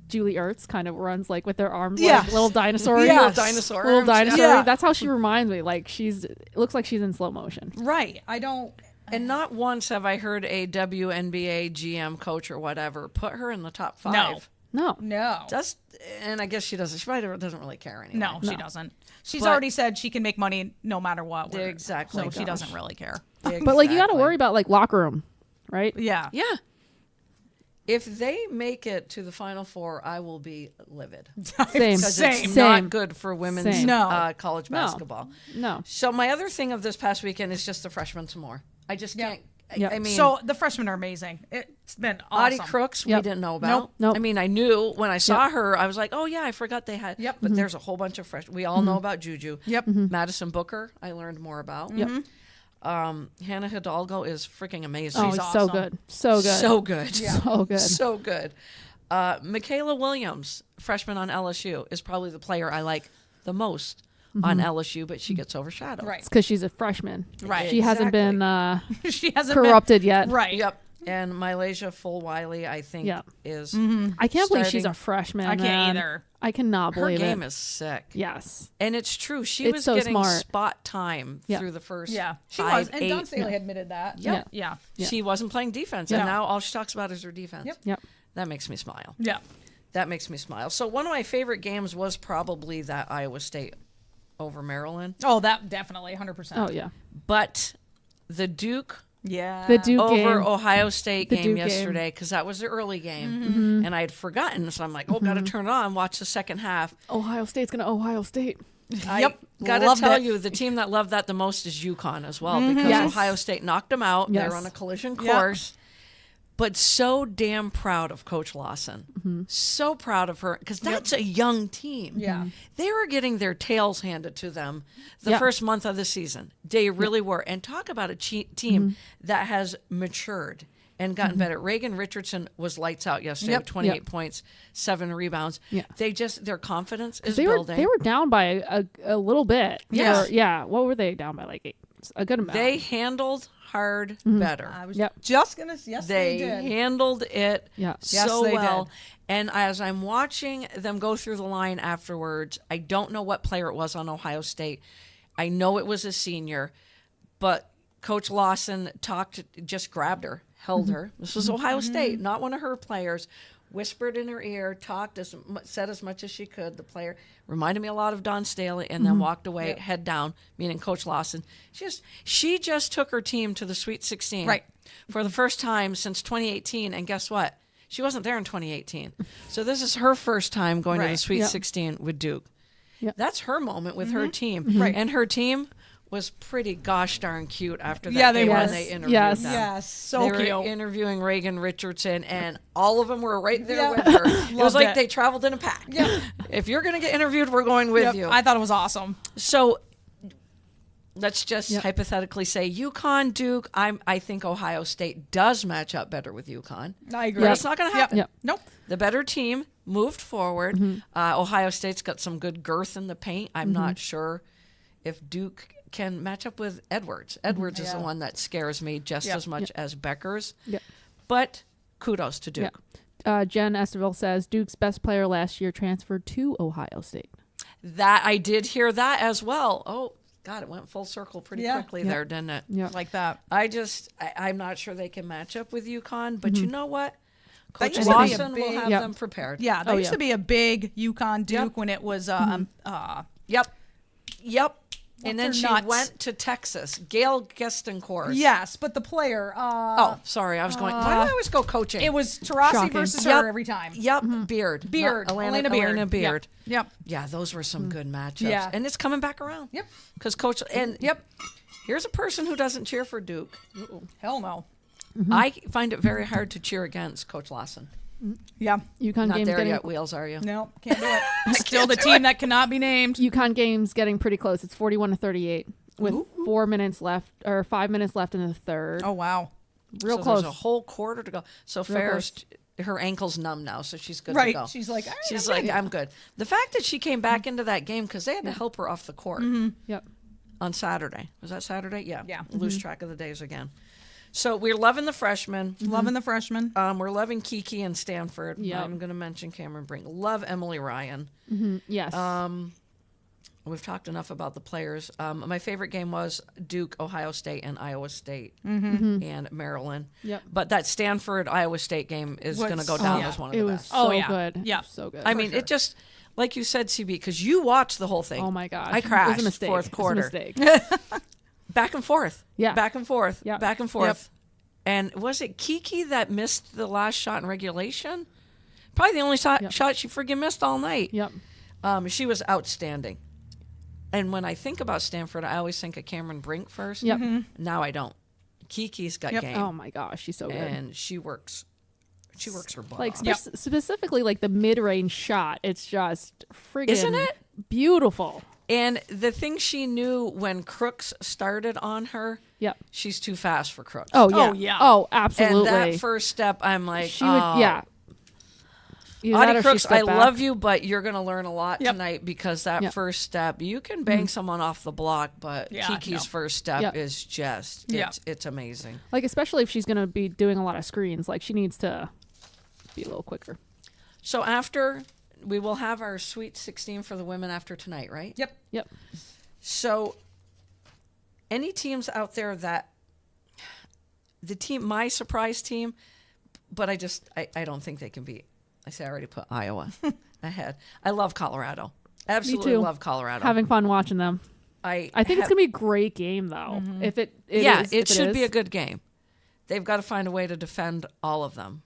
Julie Ertz kind of runs like with their arms Yes. like little dinosaur. Yes. Little dinosaur. Little arms. dinosaur. Yeah. That's how she reminds me. Like it looks like she's in slow motion. right. I don't. And not once have I heard a WNBA GM coach or whatever put her in the top 5. No. No. No. Just, and I guess she doesn't. She probably doesn't really care anyway. No, she doesn't. She's But- already said she can make money no matter what. Exactly. So she Gosh. doesn't really care. But like you got to Exactly. worry about like locker room, right? Yeah. Yeah. If they make it to the Final Four, I will be livid. Same. Because Same. it's Same. not good for women's Same. No. college No. basketball. No. So my other thing of this past weekend is just the freshmen some more. I just Yep. can't. Yep. I mean, So the freshmen are amazing. It's been Audie awesome. Crooks, we Yep. didn't know about. Nope. Nope. I mean, I knew when I saw her, I was like, oh, yeah, I forgot they had. Yep. But there's a whole bunch of freshmen. We all know about Juju. Yep. Madison Booker, I learned more about. Yep. Hannah Hidalgo is freaking amazing. Oh, She's it's so awesome. good. So good. So good. So good. So good. Michaela Williams, freshman on LSU, is probably the player I like the most on LSU, but she gets overshadowed. Right. It's because she's a freshman. Right. She hasn't been She hasn't corrupted yet. been right. Yep. And Malaysia Wiley, I think, Yeah. is I can't believe she's a starting- freshman. I can't man. either. I cannot her believe game it. is sick. Yes. And it's true. She It's was so getting smart. spot time Yeah. through the first Yeah. She 5, was. And 8. Don Staley admitted that. Yep. Yeah. Yeah. She wasn't playing defense, Yeah. and now all she talks about is her defense. Yep. Yep. That makes me smile. Yeah. That makes me smile. So one of my favorite games was probably that Iowa State over Maryland. Oh, that definitely 100%. Oh yeah. But the Duke Yeah. The Duke over game. Ohio State The game Duke game. yesterday, because that was the early game, and I had forgotten. So I'm like, oh, got to turn it on, watch the second half. Ohio State's gonna Ohio State. Yep. Got to Loved tell it. you, the team that loved that the most is UConn as well, because Yes. Ohio State knocked them out. Yes. They're on a collision Yep. course. But so damn proud of Coach Lawson. So proud of her, because that's a young team. Yeah. They were getting their tails handed to them the Yeah. first month of the season. They really were. And talk about a team that has matured and gotten better. Reagan Richardson was lights out yesterday Yep. with 28 Yep. points, 7 rebounds. Yeah. Their confidence is They were building. down by a little bit. Yes. Yeah. What were they down by? Like 8? A good amount. They handled hard better. I was Yep. just going to. Yes, they They did. handled it Yeah. Yes, so they well. did. And as I'm watching them go through the line afterwards, I don't know what player it was on Ohio State. I know it was a senior, but Coach Lawson just grabbed her, held her. This was Ohio State, not one of her players. Whispered in her ear, said as much as she could. The player reminded me a lot of Don Staley, and then walked away, head down, meaning Coach Lawson. She just took her team to the Sweet 16 Right. for the first time since 2018, and guess what? She wasn't there in 2018. So this is her first time going to the Right. Sweet Yep. 16 with Duke. Yep. That's her moment with her team. Right. And her team was pretty gosh darn cute after that Yeah, they game were. when they interviewed Yes. them. Yes, so They were cute. interviewing Reagan Richardson, and all of them were right there Yeah. with her. It was Loved like it. they traveled in a pack. Yep. If you're going to get interviewed, we're going with Yep, you. I thought it was awesome. So let's just Yep. hypothetically say UConn, Duke. I think Ohio State does match up better with UConn. I agree. But it's not going to happen. Yep. Nope. The better team moved forward. Ohio State's got some good girth in the paint. I'm not sure if Duke can match up with Edwards. Edwards is the Yeah. one that scares me just Yep. as much as Beckers. Yep. But kudos to Duke. Jen Esterville says Duke's best player last year transferred to Ohio State. That I did hear that as well. Oh God, it went full circle pretty Yeah. quickly there, didn't it? Yeah. Like that. I'm not sure they can match up with UConn, but you know what? Coach used to be a Lawson will big- have Yep. them prepared. Yeah, there Oh, used yeah. to be a big UConn Duke Yep. when it was Yep. And then they're she nuts. went to Texas. Gail Gestencourt. yes, but the player Oh, sorry. I was going. Why do I always go coaching? it was Tarasi Shocking. versus Yep. her every time. Yep. Beard. Beard. Not Elena Beard. Elena Beard. Yep. Yeah, those were some good matchups. Yeah. And it's coming back around. Yep. Because Coach and Yep. here's a person who doesn't cheer for Duke. Hell no. I find it very hard to cheer against Coach Lawson. Yeah. UConn Not games there getting yet, Wheels, are you? No, can't do it. Still the team that cannot be named. UConn games getting pretty close. It's 41-38 with 4 minutes left or 5 minutes left in the third. Oh wow. Real So close. There's a whole quarter to go. So Ferris, her ankle's numb now, so she's good Right. to go. She's like, all right, She's I'm like, good. I'm good. The fact that she came back into that game because they had to help her off the court Yep. on Saturday. Was that Saturday? Yeah. Yeah. Lose track of the days again. So we're loving the freshmen. Loving the freshman. We're loving Kiki and Stanford. Yep. I'm going to mention Cameron Brink. Love Emily Ryan. Yes. We've talked enough about the players. My favorite game was Duke, Ohio State, and Iowa State, and Maryland. Yep. But that Stanford Iowa State game is Was- going to go down yeah. as one of it the was best. so Oh, yeah. good. Yeah. So good. I mean, it just like you said, CB, because you watched the whole thing. oh my gosh. I It was crashed a mistake. fourth It was a quarter. mistake. Back and forth. Yeah. Back and forth. Yeah. Back and forth. And was it Kiki that missed the last shot in regulation? Probably the only shot she friggin' missed all night. Yep. She was outstanding. And when I think about Stanford, I always think of Cameron Brink first. Yep. Now I don't. Kiki's got game. Oh my gosh, she's so good. And she works her butt Like off. specifically like the mid-range shot, it's just friggin' Isn't it? beautiful. And the thing she knew when Crooks started on her, Yep. she's too fast for Crooks. Oh yeah. Oh, yeah. Oh, absolutely. And that first step, I'm like, she would. Yeah. Either that Audie or she Crooks, stepped I back. love you, but you're going to learn a lot Yep. tonight because that Yep. first step, you can bang someone off the block, but Yeah, Kiki's no. first step Yep. is just, Yeah. it's amazing. Like especially if she's gonna be doing a lot of screens, like she needs to be a little quicker. So after, we will have our Sweet 16 for the women after tonight, right? Yep. Yep. So any teams out there that, my surprise team, but I don't think they can beat. I say I already put Iowa ahead. I love Colorado. Absolutely too. love Colorado. Having fun watching them. I think it's gonna be a great game though. If it it should is. be a good game. They've got to find a way to defend all of them.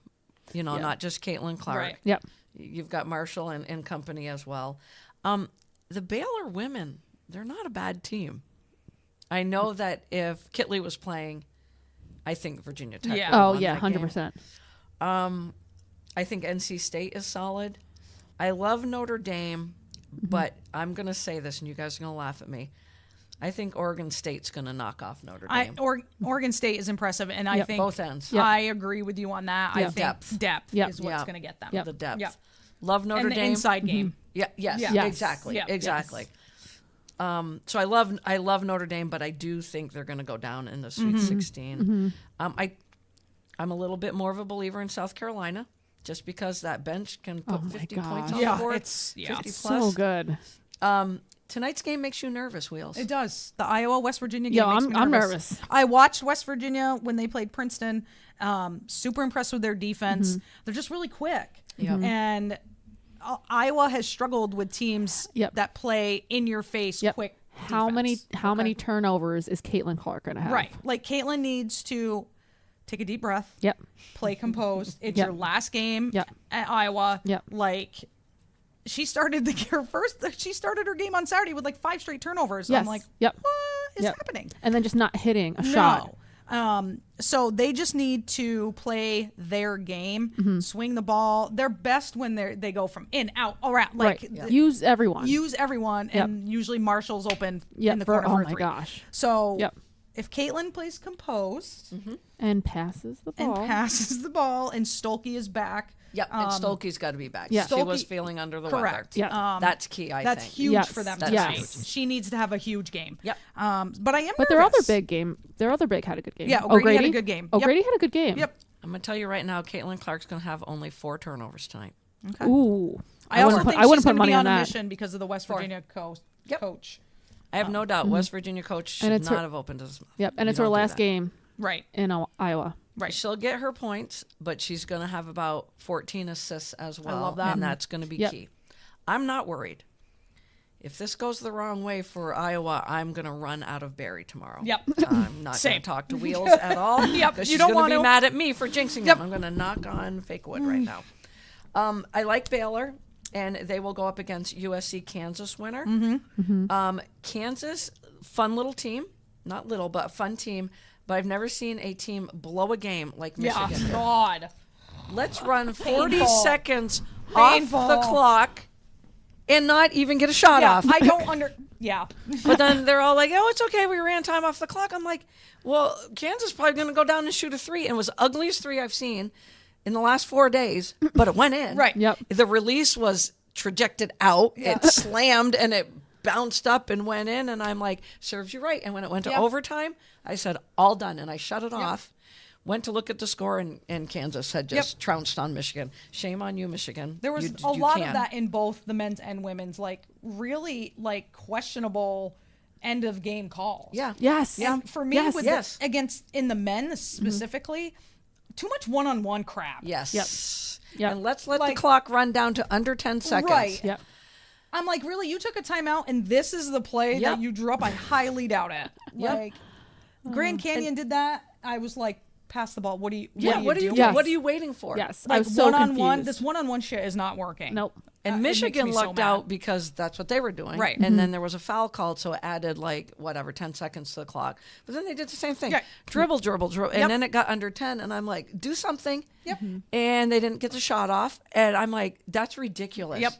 You know, Yeah. not just Caitlin Clark. Right. Yep. You've got Marshall and company as well. The Baylor women, they're not a bad team. I know that if Kitley was playing, I think Virginia Tech. Yeah. would Oh won yeah, that game. 100%. I think NC State is solid. I love Notre Dame, but I'm going to say this, and you guys are going to laugh at me. I think Oregon State's going to knock off Notre Dame. Oregon State is impressive, and I Yep. think Both ends. Yep. I agree with you on that. I Yep. think depth Yep. is what's Yeah. going to get them. Yep. The depth. Yep. Love Notre And the Dame. inside game. Yeah. Yes. Yeah. Yes. Exactly. Yeah. Exactly. So I love Notre Dame, but I do think they're going to go down in the Sweet 16. I'm a little bit more of a believer in South Carolina, just because that bench can put Oh my 50 gosh. points on Yeah, the board. it's 50 So plus. good. Tonight's game makes you nervous, Wheels. It does. The Iowa West Virginia game. Yo, makes I'm- me I'm nervous. nervous. I watched West Virginia when they played Princeton. Super impressed with their defense. They're just really quick. Yep. And Iowa has struggled with teams Yep. that play in your face Yep. quick. How many defense. turnovers is Caitlin Clark gonna have? Right. Like Caitlin needs to take a deep breath. Yep. Play composed. It's Yep. your last game Yep. at Iowa. Yep. Like, she started she started her game on Saturday with like 5 straight turnovers. Yes. I'm like, Yep. what is Yep. happening? And then just not hitting a shot. No. So they just need to play their game, Mm-hmm. swing the ball. They're best when they go from in, out, around. Like, Right. Use everyone. use everyone, Yep. and usually Marshall's open Yep, in the for- corner oh for a my 3. gosh. So Yep. if Caitlin plays composed And passes the and ball. passes the ball, and Stolke is back, Yep, and Stolke's got to be back. Yeah. She was Stolke- feeling under the correct. weather. Yeah. That's key, I that's think. huge Yes. for them That's to huge. see. She needs to have a huge game. Yep. But I am. But their other nervous. big game, their other big had a good game. Yeah, O'Grady had a good game. Yep. O'Grady had a good game. Yep. I'm going to tell you right now, Caitlin Clark's going to have only 4 turnovers tonight. Ooh. I also wouldn't think I wouldn't she's put going to money be on on a that. mission because of the West Virginia Yep. coach. I have no doubt West Virginia coach should it's not her- have opened his mouth. Yep. And You it's her don't do last that. game Right. in Iowa. Right. She'll get her points, but she's going to have about 14 assists as well. love that. And that's going to be Yep. key. I'm not worried. If this goes the wrong way for Iowa, I'm going to run out of Barry tomorrow. Yep. I'm not going Same. to talk to Wheels at all. Yep, Because you she's don't going to be want to. mad at me for jinxing Yep. them. I'm going to knock on fake wood right now. I like Baylor, and they will go up against USC Kansas winner. Kansas, fun little team. Not little, but a fun team. But I've never seen a team blow a game like Michigan Yeah. did. God. Let's run 40 Painful. seconds Painful. off the clock and not even get a shot Yeah. off. I don't under. Yeah. But then they're all like, oh, it's okay. We ran time off the clock. I'm like, well, Kansas is probably going to go down and shoot a 3. And it was the ugliest 3 I've seen in the last 4 days, but it went in. Right. Yep. The release was trajected out. It slammed and it bounced up and went in. And I'm like, serves you right. And when it went to Yep. overtime, I said, all done. And I shut it off. Went to look at the score, and Kansas had just trounced on Michigan. Shame on you, Michigan. There was You a lot can. of that in both the men's and women's, like really like questionable end of game calls. Yeah. Yes. And for me, Yes. with Yes. against in the men specifically, too much one-on-one crap. Yes. Yep. And let's let the Like- clock run down to under 10 seconds. Right. Yep. I'm like, really? You took a timeout, and this is the play Yep. that you drew up? I highly doubt it. Yep. Like, Grand Canyon did that. I was like, pass the ball. What are you? Yeah. What are you? doing? Yes. What are you waiting for? Yes. I Like was so one-on-one. confused. This one-on-one shit is not working. Nope. And It makes Michigan me so lucked mad. out because that's what they were doing. Right. And then there was a foul called, so it added like whatever 10 seconds to the clock. But then they did the same thing. Yeah. Dribble, dribble, dribble. Yep. And then it got under 10 and I'm like, do something. Yep. And they didn't get the shot off and I'm like, that's ridiculous. Yep.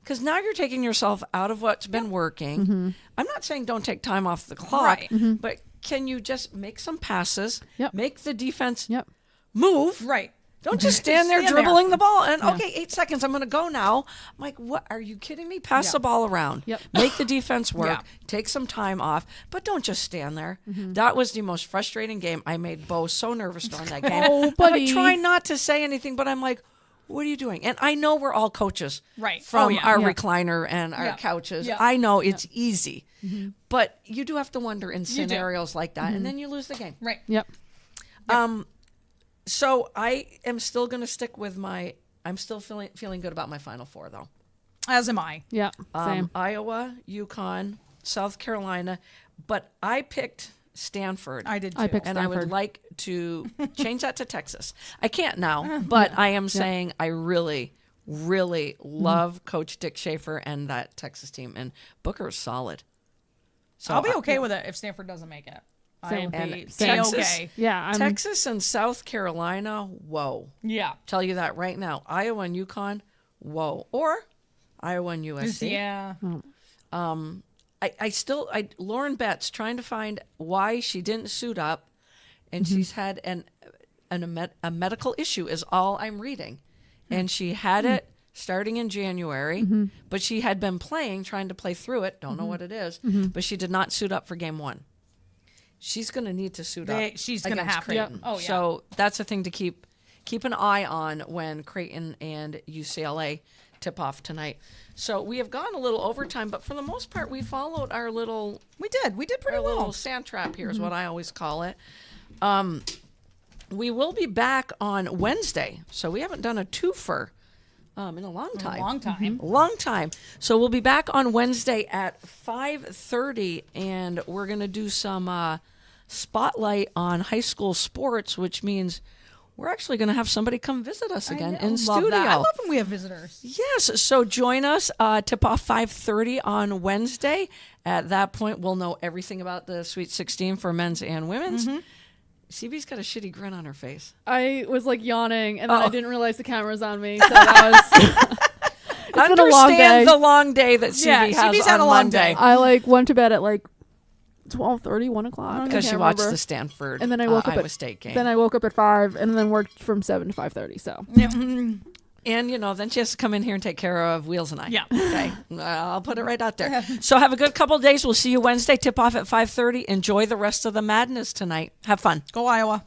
Because now you're taking yourself out of what's been working. I'm not saying don't take time off the clock, Right. but can you just make some passes, Yep. make the defense Yep. move? Right. Don't just stand there Stand there. dribbling the ball and okay, 8 seconds, I'm going to go now. I'm like, what? Are you kidding me? Pass Yeah. the ball around. Yep. Make the defense work. Yeah. Take some time off, but don't just stand there. That was the most frustrating game. I made Bo so nervous during that game. Oh, I'm buddy. like, trying not to say anything, but I'm like, what are you doing? And I know we're all coaches, Right. From Oh, yeah. our Yeah. recliner and our Yeah. couches. Yeah. I know it's easy, but you do have to wonder in scenarios like that, and then you lose the game. Right. Yep. So I am still going to stick with I'm still feeling good about my Final Four, though. As am I. Yeah. Same. Iowa, UConn, South Carolina, but I picked Stanford. I did too. I picked and I would Stanford. like to change that to Texas. I can't now, but I am saying I really, really love Coach Dick Schaefer and that Texas team, and Booker's solid. So I'll be okay with it if Stanford doesn't make it. Same. I'll be And A-okay. Texas- Yeah. Texas and South Carolina, whoa. Yeah. Tell you that right now. Iowa and UConn, whoa. Or Iowa and USC. Yeah. Lauren Betts trying to find why she didn't suit up, and she's had a medical issue is all I'm reading, and she had it starting in January, but she had been trying to play through it. Don't know what it is, but she did not suit up for game 1. She's going to need to suit up. She's going to against have to. Creighton. Oh, yeah. So that's a thing to keep an eye on when Creighton and UCLA tip off tonight. So we have gone a little overtime, but for the most part, we followed our little We did pretty little well. sand trap here is what I always call it. We will be back on Wednesday, so we haven't done a twofer in a long time. Long time. Long time. So we'll be back on Wednesday at 5:30, and we're gonna do some spotlight on high school sports, which means we're actually going to have somebody come visit us again in Love studio. that. I love when we have visitors. Yes, so join us. Tip off 5:30 on Wednesday. At that point, we'll know everything about the Sweet 16 for men's and women's. CB's got a shitty grin on her face. I was like yawning, and then Oh. I didn't realize the camera was on me. So that was. It's been a long day. Understand the long day that CB has CB's on had a long Monday. day. I like went to bed at like 12:30, 1 o'clock. Because I she can't watched remember. the Stanford And then I woke up Iowa at State game. Then I woke up at 5, and then worked from 7 to 5:30. So And, then she has to come in here and take care of Wheels and I. Yeah. Okay. I'll put it right out there. So have a good couple of days. We'll see you Wednesday. Tip off at 5:30. Enjoy the rest of the madness tonight. Have fun. Go Iowa.